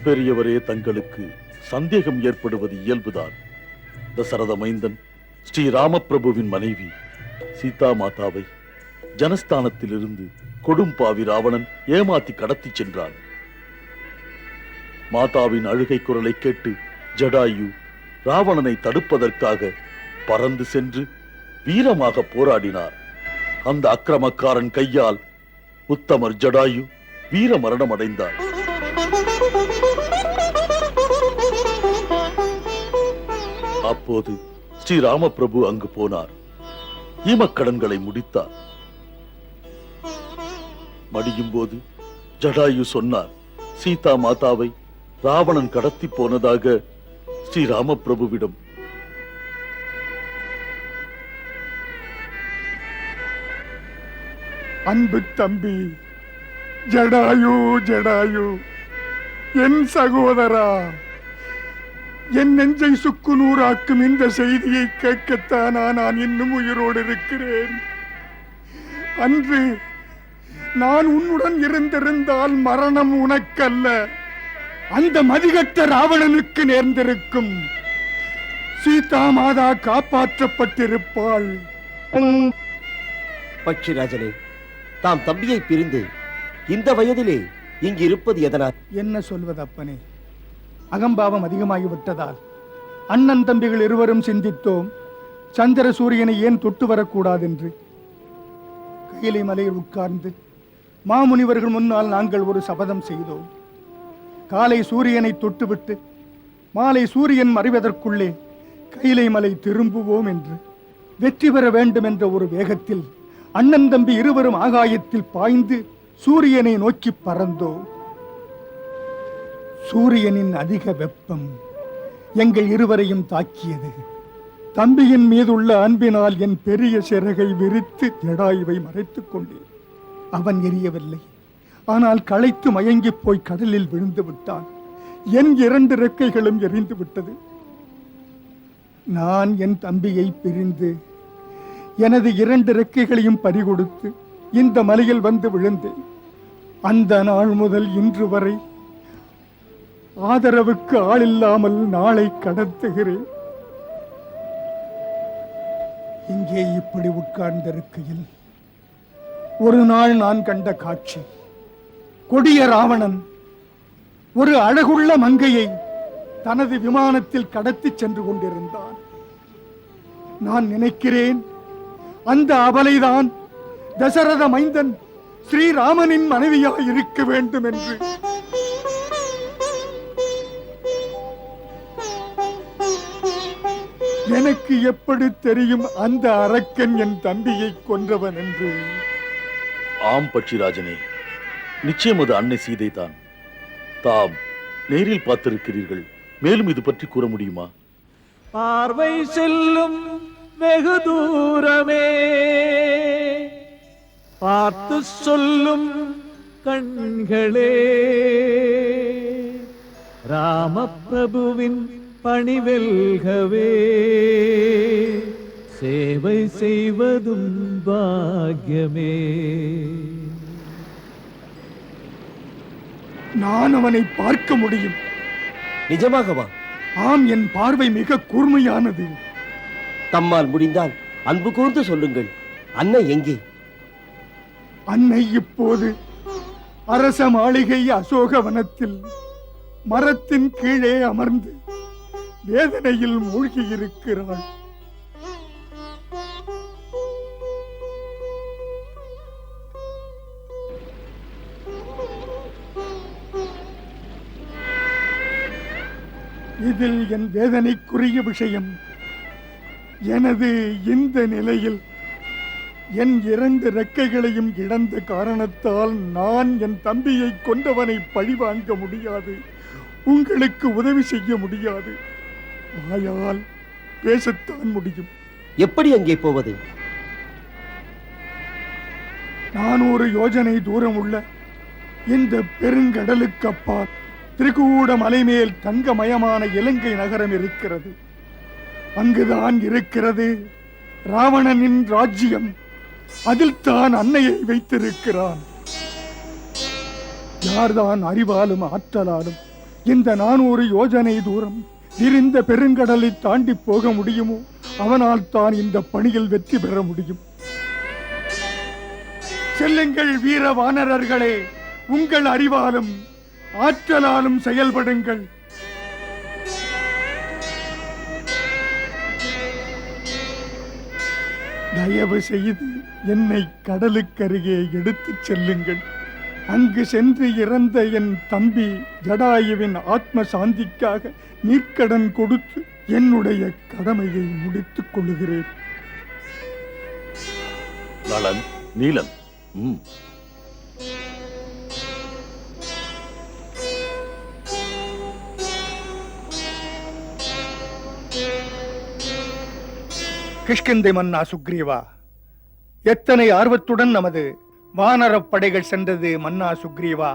பெரியவரே, தங்களுக்கு சந்தேகம் ஏற்படுவது இயல்புதான். தசரத மைந்தன் ஸ்ரீராம பிரபுவின் மனைவி சீதா மாதாவை ஜனஸ்தானத்திலிருந்து கொடும்பாவி ராவணன் ஏமாத்தி கடத்தி சென்றான். மாதாவின் அழுகை குரலை கேட்டு ஜடாயு ராவணனை தடுப்பதற்காக பறந்து சென்று வீரமாக போராடினார். அந்த அக்கிரமக்காரன் கையால் உத்தமர் ஜடாயு வீர மரணம் அடைந்தார். அப்போது ஸ்ரீராம பிரபு அங்கு போனார். ஈமக்கடன்களை முடித்தார். மடியும் போது ஜடாயு சொன்னார், சீதா மாதாவை ராவணன் கடத்தி போனதாக ஸ்ரீராம பிரபுவிடம். அன்பு தம்பி ஜடாயு, ஜடாயு என் சகோதரா, என் நெஞ்சை சுக்குநூறாக்கும் இந்த செய்தியை கேட்கத்தானா நான் இன்னும் உயிரோடு இருக்கிறேன். அன்று நான் உன்னுடன் இருந்திருந்தால் மரணம் உனக்கல்ல, அந்த மதிகட்ட ராவணனுக்கு நேர்ந்திருக்கும். சீதா மாதா காப்பாற்றப்பட்டிருப்பாள். பட்சிராஜனே, தாம் தம்பியை பிரிந்து இந்த வயதிலே இங்கு இருப்பது எதனால்? என்ன சொல்வது அப்பனே, அகம்பாவம் அதிகமாகிவிட்டதால் அண்ணன் தம்பிகள் இருவரும் சிந்தித்தோம், சந்திர சூரியனை ஏன் தொட்டு வரக்கூடாதென்று. கையிலை மலையில் உட்கார்ந்து மாமுனிவர்கள் முன்னால் நாங்கள் ஒரு சபதம் செய்தோம். காலை சூரியனை தொட்டுவிட்டு மாலை சூரியன் மறைவதற்குள்ளே கையிலை மலை திரும்புவோம் என்று. வெற்றி பெற வேண்டும் என்ற ஒரு வேகத்தில் அண்ணன் தம்பி இருவரும் ஆகாயத்தில் பாய்ந்து சூரியனை நோக்கி பறந்தோம். சூரியனின் அதிக வெப்பம் எங்கள் இருவரையும் தாக்கியது. தம்பியின் மீதுள்ள அன்பினால் என் பெரிய சிறகை விரித்து ஜடாயுவை மறைத்துக் கொண்டேன். அவன் எரியவில்லை, ஆனால் களைத்து மயங்கி போய் கடலில் விழுந்து விட்டான். என் 2 ரெக்கைகளும் எரிந்து விட்டது. நான் என் தம்பியை பிரிந்து எனது 2 ரெக்கைகளையும் பறிகொடுத்து இந்த மலையில் வந்து விழுந்தேன். அந்த நாள் முதல் இன்று வரை ஆதரவுக்கு ஆளில்லாமல் நாளை கடத்துகிறேன். இங்கே இப்படி உட்கார்ந்திருக்கையில் ஒரு நாள் நான் கண்ட காட்சி, கொடிய ராவணன் ஒரு அழகுள்ள மங்கையை தனது விமானத்தில் கடத்தி சென்று கொண்டிருந்தான். நான் நினைக்கிறேன், அந்த அபலைதான் தசரத மைந்தன் ஸ்ரீராமனின் மனைவியாக இருக்க வேண்டும் என்று. எனக்கு எப்படி தெரியும் அந்த அரக்கன் என் தம்பியை கொன்றவன் என்று? ஆம் பட்சிராஜனே, நிச்சயம் அது அன்னை சீதை தான். தாம் நேரில் பார்த்திருக்கிறீர்கள், மேலும் இது பற்றி கூற முடியுமா? பார்வை செல்லும் வெகு தூரமே, பார்த்து சொல்லும் கண்களே, ராமபிரபுவின் பணிவெல்கவே சேவை செய்வதும் பாக்கியமே. நான் அவனை பார்க்க முடியும். நிஜமாகவா? ஆம், என் பார்வை மிக கூர்மையானது. தம்மால் முடிந்தால் அன்பு கூர்ந்து சொல்லுங்கள், அன்னை எங்கே? அன்னை இப்போது அரச மாளிகை அசோகவனத்தில் மரத்தின் கீழே அமர்ந்து வேதனையில் மூழ்கி இருக்கிறாள். இதில் என் வேதனைக்குரிய விஷயம், எனது இந்த நிலையில் என் 2 ரெக்கைகளையும் இழந்த காரணத்தால் நான் என் தம்பியை கொண்டவனை பழிவாங்க முடியாது, உங்களுக்கு உதவி செய்ய முடியாது. வாயால் பேசத்தான் முடியும். எப்படி அங்கே போவது? 400 யோஜனை தூரம் உள்ள இந்த பெருங்கடலுக்கு அப்பால் திரிகூட மலைமேல் தங்கமயமான இலங்கை நகரம் இருக்கிறது. அங்குதான் இருக்கிறது ராவணனின் ராஜ்யம். அதில் தான் அன்னையை வைத்திருக்கிறான். யார்தான் அறிவாலும் ஆற்றலாலும் இந்த 400 யோஜனை தூரம் விரிந்த பெருங்கடலை தாண்டி போக முடியுமோ, அவனால் தான் இந்த பணியில் வெற்றி பெற முடியும். செல்லுங்கள் வீர வானரர்களே, உங்கள் அறிவாலும் ஆற்றலாலும் செயல்படுங்கள். தயவு செய்து என்னை கடலுக்கருகே எடுத்துச் செல்லுங்கள். அங்கு சென்று இறந்த என் தம்பி ஜடாயுவின் ஆத்ம சாந்திக்காக நீர்க்கடன் கொடுத்து என்னுடைய கடமையை முடித்துக் கொள்ளுகிறேன். நளன், நீலன், கிஷ்கிந்தை மன்னா சுக்ரீவா, எத்தனை ஆர்வத்துடன் நமது வானரப் படைகள் சென்றது மன்னா சுக்ரீவா.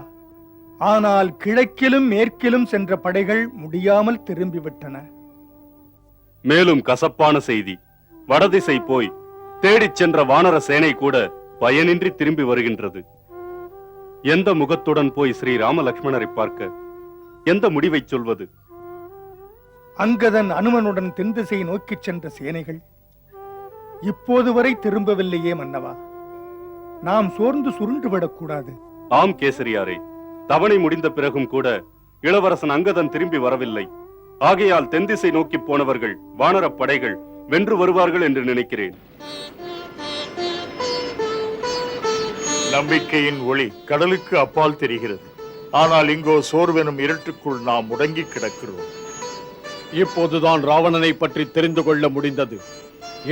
ஆனால் கிழக்கிலும் மேற்கிலும் சென்ற படைகள் முடியாமல் திரும்பிவிட்டன. மேலும் கசப்பான செய்தி, வடதிசை போய் தேடிச் சென்ற வானர சேனை கூட பயனின்றி திரும்பி வருகின்றது. எந்த முகத்துடன் போய் ஸ்ரீ ராம லக்ஷ்மணரை பார்க்க, எந்த முடிவை சொல்வது? அங்கதன் அனுமனுடன் தென் திசை நோக்கிச் சென்ற சேனைகள் இப்போது வரை திரும்பவில்லையே மன்னவா. நாம் சோர்ந்து சுருண்டு விடக்கூடாது. ஆம் கேசரியாரே, தவணை முடிந்த பிறகும் கூட இளவரசன் அங்கதன் திரும்பி வரவில்லை. ஆகையால் தென் திசை நோக்கி போனவர்கள் வானரப் படைகள் வென்று வருவார்கள் என்று நினைக்கிறேன். நம்பிக்கையின் ஒளி கடலுக்கு அப்பால் தெரிகிறது. ஆனால் இங்கோ சோர்வெனும் இருட்டுக்குள் நாம் முடங்கி கிடக்கிறோம். இப்போதுதான் ராவணனை பற்றி தெரிந்து கொள்ள முடிந்தது.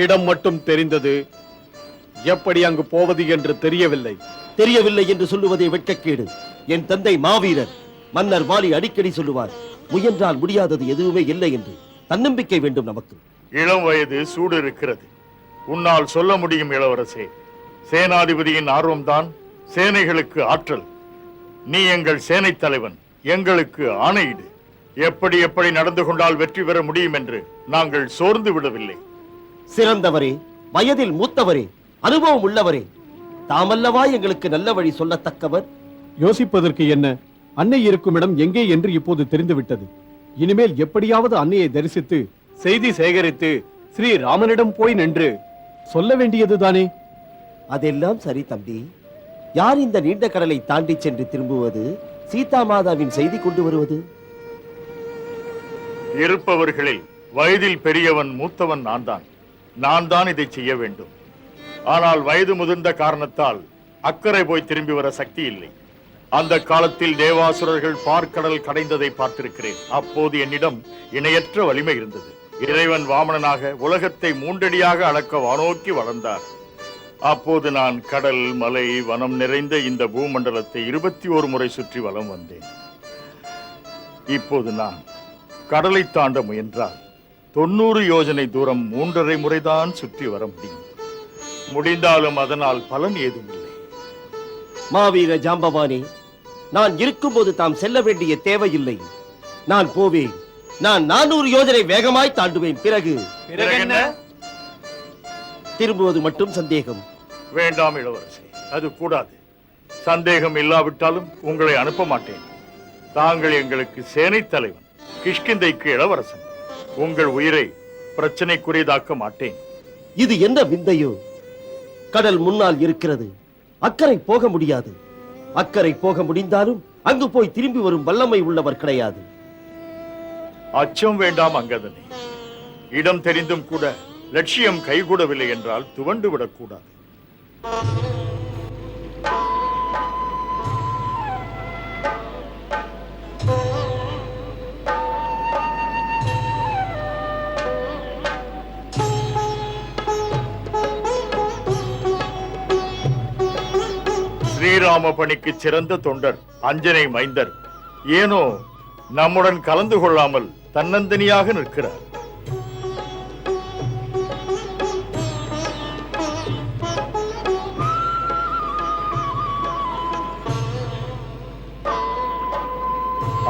இடம் மட்டும் தெரிந்தது, எப்படி அங்கு போவது என்று தெரியவில்லை. தெரியவில்லை என்று சொல்லுவதே வெட்கக்கேடு. என் தந்தை மாவீரர் மன்னர் வாலி அடிக்கடி சொல்லுவார், முயன்றால் முடியாதது எதுவுமே இல்லை என்று. தன்னம்பிக்கை வேண்டும் நமக்கு. இளம் வயது சூடு இருக்கிறது. உன்னால் சொல்ல முடியும் இளவரசே. சேனாதிபதியின் ஆர்வம்தான் சேனைகளுக்கு ஆற்றல். நீ எங்கள் சேனை தலைவன், எங்களுக்கு ஆணையிடு. எப்படி எப்படி நடந்து கொண்டால் வெற்றி பெற முடியும் என்று நாங்கள் சோர்ந்து விடவில்லை. சிறந்தவரே, வயதில் மூத்தவரே, அனுபவம் உள்ளவரே, தாமல்லவா எங்களுக்கு நல்ல வழி சொல்லத்தக்கவர். யோசிப்பதற்கு என்ன? அன்னை இருக்கும் இடம் எங்கே என்று இப்போது தெரிந்துவிட்டது. இனிமேல் எப்படியாவது அன்னையை தரிசித்து செய்தி சேகரித்து ஸ்ரீ ராமனிடம் போய் நின்று சொல்ல வேண்டியதுதானே. அதெல்லாம் சரி தம்பி. யார் இந்த நீண்ட கடலை தாண்டி சென்று திரும்புவது, சீதா மாதாவின் செய்தி கொண்டு வருவது? இருப்பவர்களில் வயதில் பெரியவன் மூத்தவன் நான் தான் இதை செய்ய வேண்டும். ஆனால் வயது முதிர்ந்த காரணத்தால் அக்கறை போய் திரும்பி வர சக்தி இல்லை. அந்த காலத்தில் தேவாசுரர்கள் பார்க்கடல் கடைந்ததை பார்த்திருக்கிறேன். அப்போது என்னிடம் இணையற்ற வலிமை இருந்தது. இறைவன் வாமனனாக உலகத்தை மூன்றடியாக அளக்க வானோக்கி வளர்ந்தார். அப்போது நான் கடல், மலை, வனம் நிறைந்த இந்த பூமண்டலத்தை 21 முறை சுற்றி வலம் வந்தேன். இப்போது நான் கடலை தாண்ட முயன்றால் 90 யோஜனை தூரம் 3.5 முறைதான் சுற்றி வர முடியும். முடிந்தாலும் அதனால் பலன் ஏதுமில்லை. மாவீர ஜாம்பவானே, நான் இருக்கும்போது தாம் செல்ல வேண்டிய தேவையில்லை. நான் போவேன். நான் 400 யோஜனை வேகமாய் தாண்டுவேன். பிறகு என்ன? திரும்புவது மட்டும் சந்தேகம். வேண்டாம் இளவரசி, அது கூடாது. சந்தேகம் இல்லாவிட்டாலும் உங்களை அனுப்ப மாட்டேன். தாங்கள் எங்களுக்கு சேனை தலைவன், கிஷ்கிந்தைக்கு இளவரசன். உங்கள் உயிரை பிரச்சனைக்குரியதாக்க மாட்டேன். இது என்ன விந்தையோ? கடல் முன்னால் இருக்கிறது, அக்கறை போக முடியாது. அக்கறை போக முடிந்தாலும் அங்கு போய் திரும்பி வரும் வல்லமை உள்ளவர் கிடையாது. அச்சம் வேண்டாம் அங்கதனே. இடம் தெரிந்தும் கூட லட்சியம் கைகூடவில்லை என்றால் துவண்டு விடக்கூடாது. ஸ்ரீராம பணிக்கு சிறந்த தொண்டர் அஞ்சனை மைந்தர் ஏனோ நம்முடன் கலந்து கொள்ளாமல் தன்னந்தனியாக நிற்கிறார்.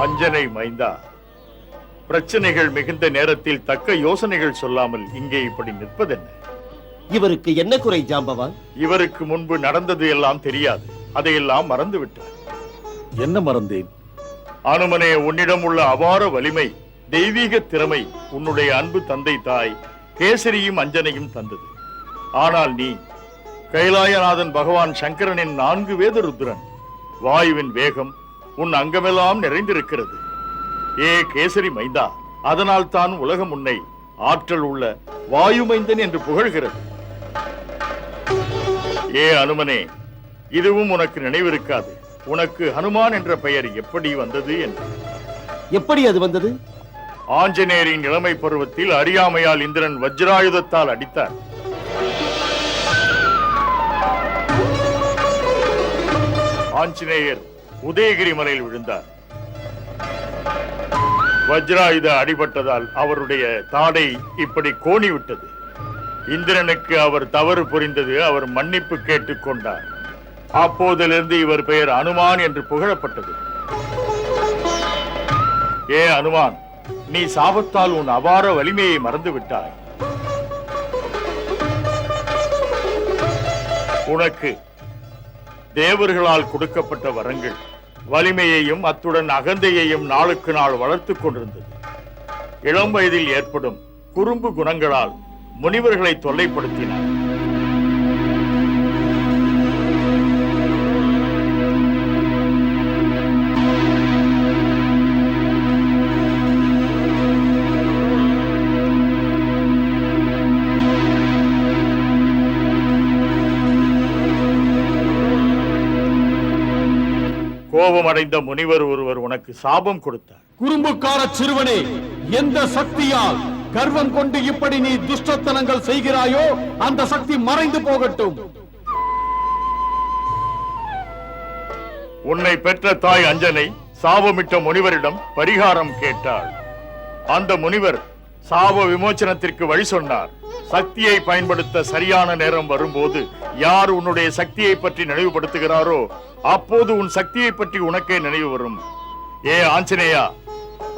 அஞ்சனை மைந்தா, பிரச்சனைகள் மிகுந்த நேரத்தில் தக்க யோசனைகள் சொல்லாமல் இங்கே இப்படி நிற்பதென்ன? இவருக்கு என்ன குறை ஜாம்பவான்? இவருக்கு முன்பு நடந்தது எல்லாம் தெரியாது. அதையெல்லாம் மறந்து விட்டார். என்ன மறந்தேன்? அனுமனே, உன்னிடம் உள்ள அபார வலிமை, தெய்வீக திறமை உன்னுடைய அன்பு தந்தை தாய் கேசரியும் அஞ்சனையும் தந்தது. ஆனால் நீ கைலாயநாதன் பகவான் சங்கரனின் 4 வேத ருத்ரன். வாயுவின் வேகம் உன் அங்கமெல்லாம் நிறைந்திருக்கிறது. ஏ கேசரி மைந்தா, அதனால் தான் உலகம் உன்னை ஆற்றல் உள்ள வாயு மைந்தன் என்று புகழ்கிறது. ஏ அனுமனே, இதுவும் உனக்கு நினைவிருக்காது. உனக்கு ஹனுமான் என்ற பெயர் எப்படி வந்தது என்று? எப்படி அது வந்தது? ஆஞ்சநேயரின் இளமை பருவத்தில் அறியாமையால் இந்திரன் வஜ்ராயுதத்தால் அடித்தார். ஆஞ்சநேயர் உதயகிரி மலையில் விழுந்தார். வஜ்ராயுத அடிபட்டதால் அவருடைய தாடை இப்படி கோணி விட்டது. இந்திரனுக்கு அவர் தவறு புரிந்தது. அவர் மன்னிப்பு கேட்டுக் கொண்டார். அப்போதிலிருந்து இவர் பெயர் அனுமான் என்று புகழப்பட்டது. ஏ அனுமான், நீ சாபத்தால் உன் அபார வலிமையை மறந்து விட்டாய். உனக்கு தேவர்களால் கொடுக்கப்பட்ட வரங்கள் வலிமையையும் அத்துடன் அகந்தையையும் நாளுக்கு நாள் வளர்த்துக் கொண்டிருந்தது. இளம் வயதில் ஏற்படும் குறும்பு குணங்களால் முனிவர்களை தொல்லைப்படுத்தினார். கோபமடைந்த முனிவர் ஒருவர் உனக்கு சாபம் கொடுத்தார். குறும்புக்கார சிறுவனே, எந்த சக்தியால் கர்வம் கொண்டு இப்படி நீ துஷ்டத்தனங்கள் செய்கிறாயோ அந்த சக்தி மறைந்து போகட்டும். உன்னை பெற்ற தாய் அஞ்சனை சாபமிட்ட முனிவரிடம் பரிகாரம் கேட்டாள். அந்த முனிவர் சாப விமோச்சனத்திற்கு வழி சொன்னார். சக்தியை பயன்படுத்த சரியான நேரம் வரும்போது யார் உன்னுடைய சக்தியை பற்றி நினைவுபடுத்துகிறாரோ அப்போது உன் சக்தியை பற்றி உனக்கே நினைவு வரும். ஏ ஆஞ்சநேயா,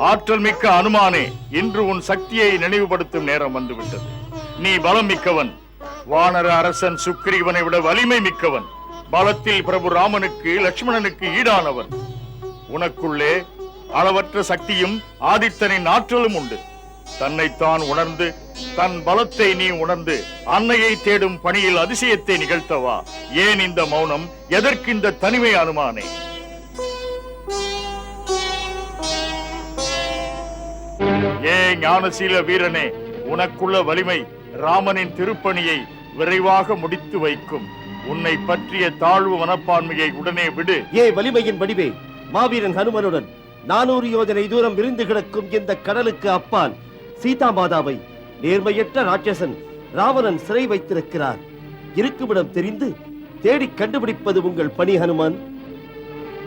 ஆற்றல் மிக்க அனுமானே, இன்று உன் சக்தியை நினைவுபடுத்தும் நேரம் வந்துவிட்டது. நீ பலம் மிக்கவன். வானர அரசன் சுக்ரீவனை விட வலிமை மிக்கவன். பலத்தில் பிரபு ராமனுக்கு லட்சுமணனுக்கு ஈடானவன். உனக்குள்ளே அளவற்ற சக்தியும் ஆதித்தனின் ஆற்றலும் உண்டு. தன்னைத்தான் உணர்ந்து தன் பலத்தை நீ உணர்ந்து அன்னையை தேடும் பணியில் அதிசயத்தை நிகழ்த்தவா. ஏன் இந்த மௌனம்? எதற்கு இந்த தனிமை அனுமானே? ஏ ஞானசீல வீரனே, உனக்குள்ள வலிமை ராமனின் திருப்பணியை விரைவாக முடித்து வைக்கும். உன்னை பற்றிய தாழ்வு மனப்பான்மையை உடனே விடு. ஏ வலிமையின் வடிவே, மாவீரன் ஹனுமனுடன் 400 யோஜனை தூரம் விரிந்து கிடக்கும் இந்த கடலுக்கு அப்பால் சீதா மாதாவை நேர்மையற்ற ராட்சசன் ராவணன் சிறை வைத்திருக்கிறார். இருக்குமிடம் தெரிந்து தேடி கண்டுபிடிப்பது உங்கள் பணி ஹனுமான்.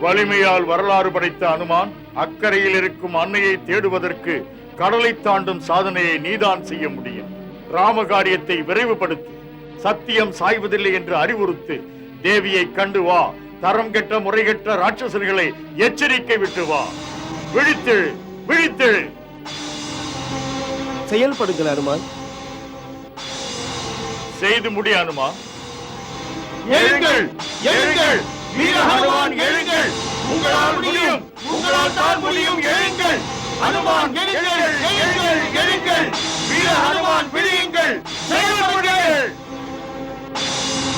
வலிமையால் வரலாறு படைத்த அனுமான், அக்கறையில் இருக்கும் அன்னையை தேடுவதற்கு கடலை தாண்டும் சாதனையை நீதான் செய்ய முடியும். ராமகாரியத்தை விரைவுபடுத்து. சத்தியம் சாய்வதில்லை என்று அறிவுறுத்து. தேவியை கண்டு வா. தரம் கெட்ட முறைகெட்ட ராட்சசர்களை எச்சரிக்கை விட்டு வா. விழித்தெழு, விழித்தெழு. செயல்படுங்கள் அனுமான். செய்து முடி அனுமான். எழுங்கள், எழுங்கள், வீர ஹனுமான் எழுங்கள். உங்களால் முடியும், உங்களால் தான் முடியும். எழுங்கள் அனுமான், எழுங்கள், எழுங்கள், எழுங்கள். வீர ஹனுமான் விழியுங்கள், செயல்படுங்கள்.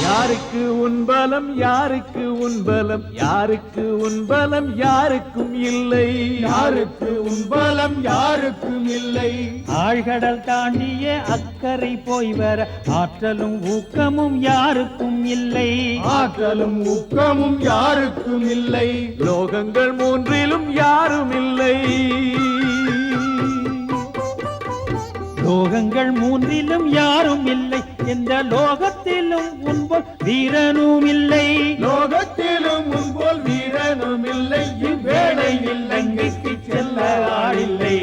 யாருக்கு உன் பலம், யாருக்கு உன் பலம், யாருக்கு உன் பலம், யாருக்கும் இல்லை. யாருக்கு உன் பலம் யாருக்கும் இல்லை. ஆழ்கடல் தாண்டிய அக்கறை போய் வர ஆற்றலும் ஊக்கமும் யாருக்கும் இல்லை. ஆற்றலும் ஊக்கமும் யாருக்கும் இல்லை. லோகங்கள் மூன்றிலும் யாரும் இல்லை. லோகங்கள் மூன்றிலும் யாரும் இல்லை. எந்த லோகத்திலும் உன்போல் வீரனும் இல்லை. லோகத்திலும் முன்போல் வீரனும் இல்லை. இவ்வேளையில் லங்கைக்கு செல்ல ஆளில்லை.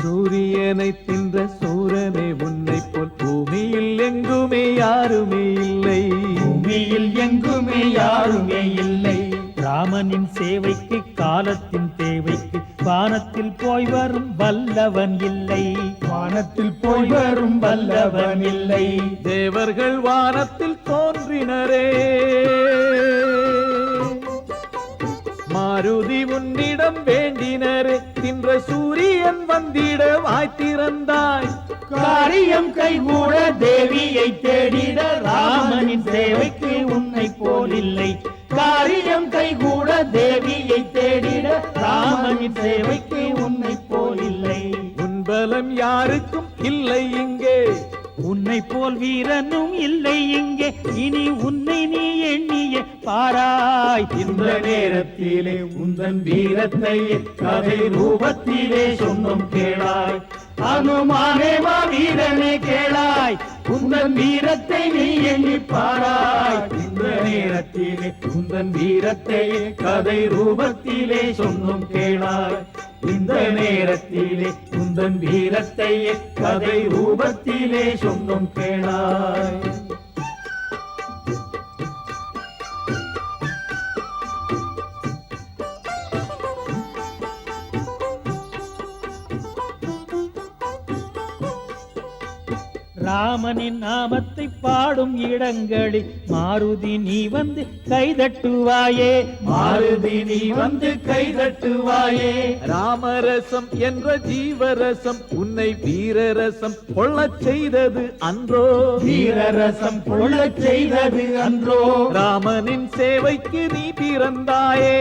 சூரியனை தின்ற சூரனே, உன்னை போல் பூமியில் எங்குமே யாருமே இல்லை. பூமியில் எங்குமே யாருமே இல்லை. ராமனின் சேவைக்கு காலத்தின் தேவைக்கு வானத்தில் போய் வரும் வல்லவன் இல்லை. வானத்தில் போய் வரும் வல்லவன் இல்லை. தேவர்கள் வானத்தில் தோன்றினரே, மாருதி உன்னிடம் வேண்டினரே. தின்ற சூரியன் வந்திட வாய்த்திறந்தாய். காரியம் கைகூட தேவியை தேடிட ராமனின் சேவைக்கு உன்னை போல் இல்லை. காரியம் கைகூட தேவியை தேடிட ராமனின் சேவைக்கு உன்னை போல் இல்லை. உன் பலம் யாருக்கும் இல்லை இங்கே. உன்னை போல் வீரனும் இல்லை இங்கே. இனி உன்னை நீ எண்ணிய பாராய். இந்த நேரத்திலே உந்தன் வீரத்தை கதை ரூபத்திலே சொன்னோம் கேளாய். அனுமானே வா வீரனே கேளாய். உந்தன் வீரத்தை நீ எண்ணி பாராய். இந்த நேரத்திலே உந்தன் வீரத்தை கதை ரூபத்திலே சொன்னோம் கேளாய். இந்த நேரத்திலே உந்தன் வீரத்தை கதை ரூபத்திலே சொன்னோம் கேளாய். ராமனின் நாமத்தை பாடும் இடங்களில் மாருதி நீ வந்து கைதட்டுவாயே, மாருதி நீ வந்து கைதட்டுவாயே. ராமரசம் என்ற ஜீவரசம் உன்னை வீரரசம் கொள்ளச் செய்தது அன்றோ, வீரரசம் கொள்ளச் செய்தது அன்றோ. ராமனின் சேவைக்கு நீ பிறந்தாயே,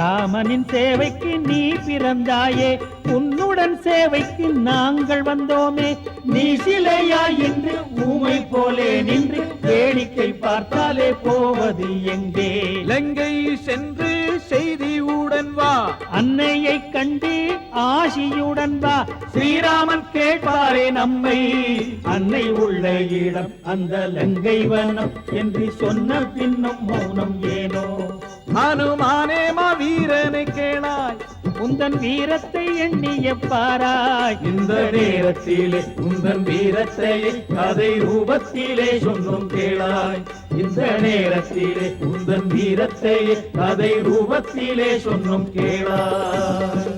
ராமனின் சேவைக்கு நீ பிறந்தாயே, உன்னுடன் சேவைக்கு நாங்கள் வந்தோமே. நீ சிலையாய் என்று ஊமை போலே நின்று வேடிக்கை பார்த்தாலே போவது எங்கே? லங்கை சென்று செய்தியுடன் வா, அன்னையை கண்டு ஆசியுடன் வா. ஸ்ரீராமன் கேட்பாரே நம்மை, அன்னை உள்ள இடம் அந்த லங்கை வனம் என்று சொன்ன பின்னும் மௌனம் ஏனோ? ஹனுமானே மாவீரனை கேளாய், உந்தன் வீரத்தை எண்ணிய பாராய். இந்த நேரத்திலே உந்தன் வீரத்தை கதை ரூபத்திலே சொன்னும் கேளாய், இந்த நேரத்திலே உந்தன் வீரத்தை கதை ரூபத்திலே சொன்னும் கேளாய்.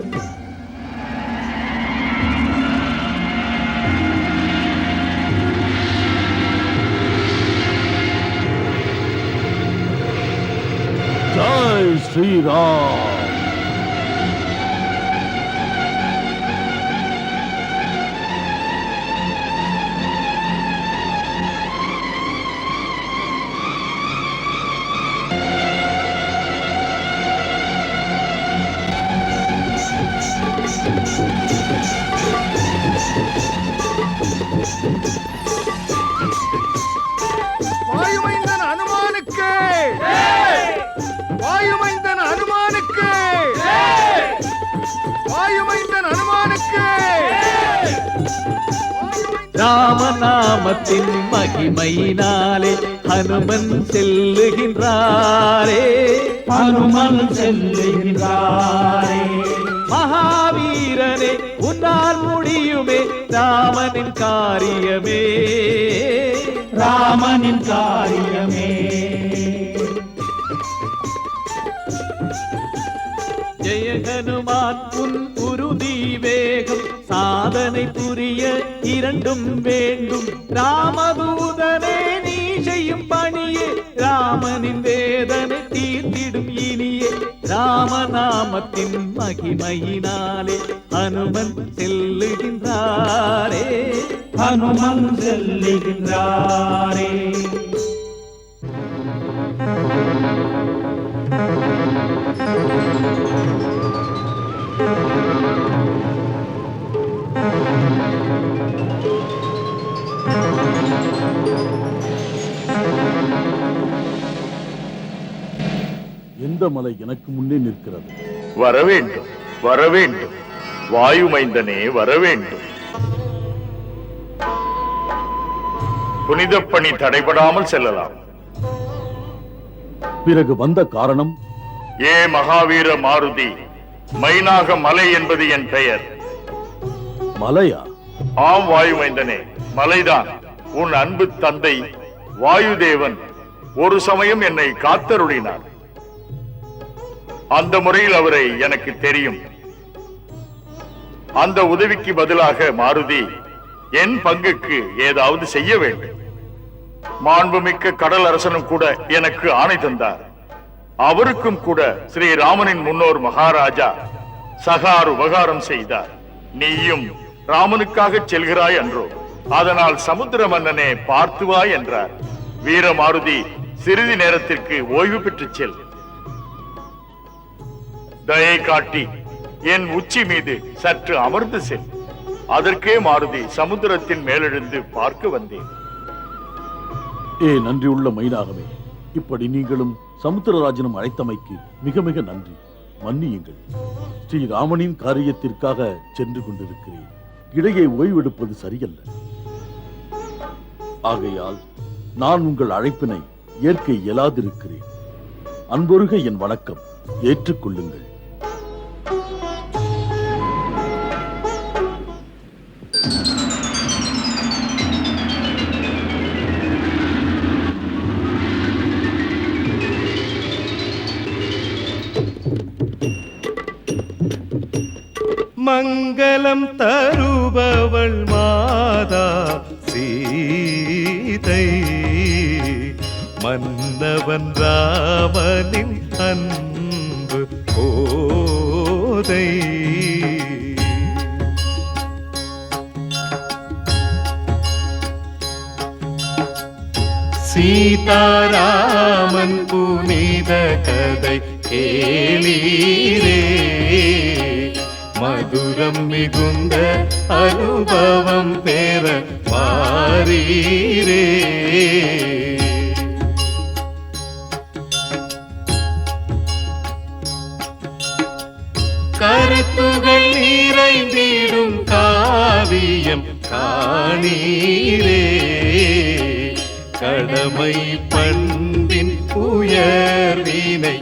ஜெய் ஸ்ரீராம். வாயுமைந்தன் அனுமானுக்கு, வாயுமைந்தன் அனுமானுக்கு, வாயுமைந்தன் அனுமானுக்கு. ராமநாமத்தின் மகிமையினாலே ஹனுமன் செல்லுகின்றாரே, ஹனுமன் செல்லுகின்றாரே. மகாவீரனே உன்னால் முடியுமே ராமனின் காரியமே, ராமனின் காரியமே. ஜெய ஹனுமான் உன் உறுதி வேகம் சாதனை புரிய இரண்டும் வேண்டும். ராமதூதனே நீ செய்யும் பணியே ராமனின் வேதனை தீர்த்திடும் இனியே. ராமநாமத்தின் மகிமையினாலே ஹனுமன் செல்லுகின்றாரே, ஹனுமன் செல்லுகின்றாரே. எந்த மலை எனக்கு முன்னே நிற்கிறது? வரவேண்டும், வரவேண்டும், வாயுமைந்தனே வரவேண்டும். புனித பணி தடைபடாமல் செல்லலாம். பிறகு வந்த காரணம்? ஏ மகாவீர மாருதி, மைனாக மலை என்பது என் பெயர். மலையா? ஆம் வாயுமைந்தனே, மலைதான். உன் அன்பு தந்தை வாயுதேவன் ஒரு சமயம் என்னை காத்தருளினார். அந்த முறையில் அவரை எனக்கு தெரியும். அந்த உதவிக்கு பதிலாக மாருதி என் பங்குக்கு ஏதாவது செய்ய வேண்டும். மாண்புமிக்க கடல் அரசனும் கூட எனக்கு ஆணை தந்தார். அவருக்கும் கூட ஸ்ரீராமனின் முன்னோர் மகாராஜா சகார் உபகாரம் செய்தார். நீயும் ராமனுக்காக செல்கிறாய் என்றோ, அதனால் சமுத்திர மன்னனே பார்த்து வா என்றார். வீர மாருதி, சிறிது நேரத்திற்கு ஓய்வு பெற்று செல். தயை காட்டி என் உச்சி மீது சற்று அமர்ந்து செல். அதற்கே மாருதி சமுத்திரத்தின் மேலெழுந்து பார்க்க வந்தேன். ஏ நன்றியுள்ள மைனாகமே, இப்படி நீங்களும் சமுத்திரராஜனும் அழைத்தமைக்கு மிக மிக நன்றி. மன்னியுங்கள். ஸ்ரீராமனின் காரியத்திற்காக சென்று கொண்டிருக்கிறேன். இடையே ஓய்வெடுப்பது சரியல்ல. ஆகையால் நான் உங்கள் அழைப்பினை ஏற்க இயலாதிருக்கிறேன். அன்பொருக என் வணக்கம், ஏற்றுக்கொள்ளுங்கள். மங்களம் தருபவனே அவள் மாதா சீதை மன்னவன் ராமனின் அன்பு போதை. சீதாராமன் புனித கதை கேளீரே, மதுரம் மிகுந்த அனுபவம் பெற மாறீரே. கருத்துகள் நிறைந்திடும் காவியம் காணீரே, கடமை பண்பின் உயர்வினை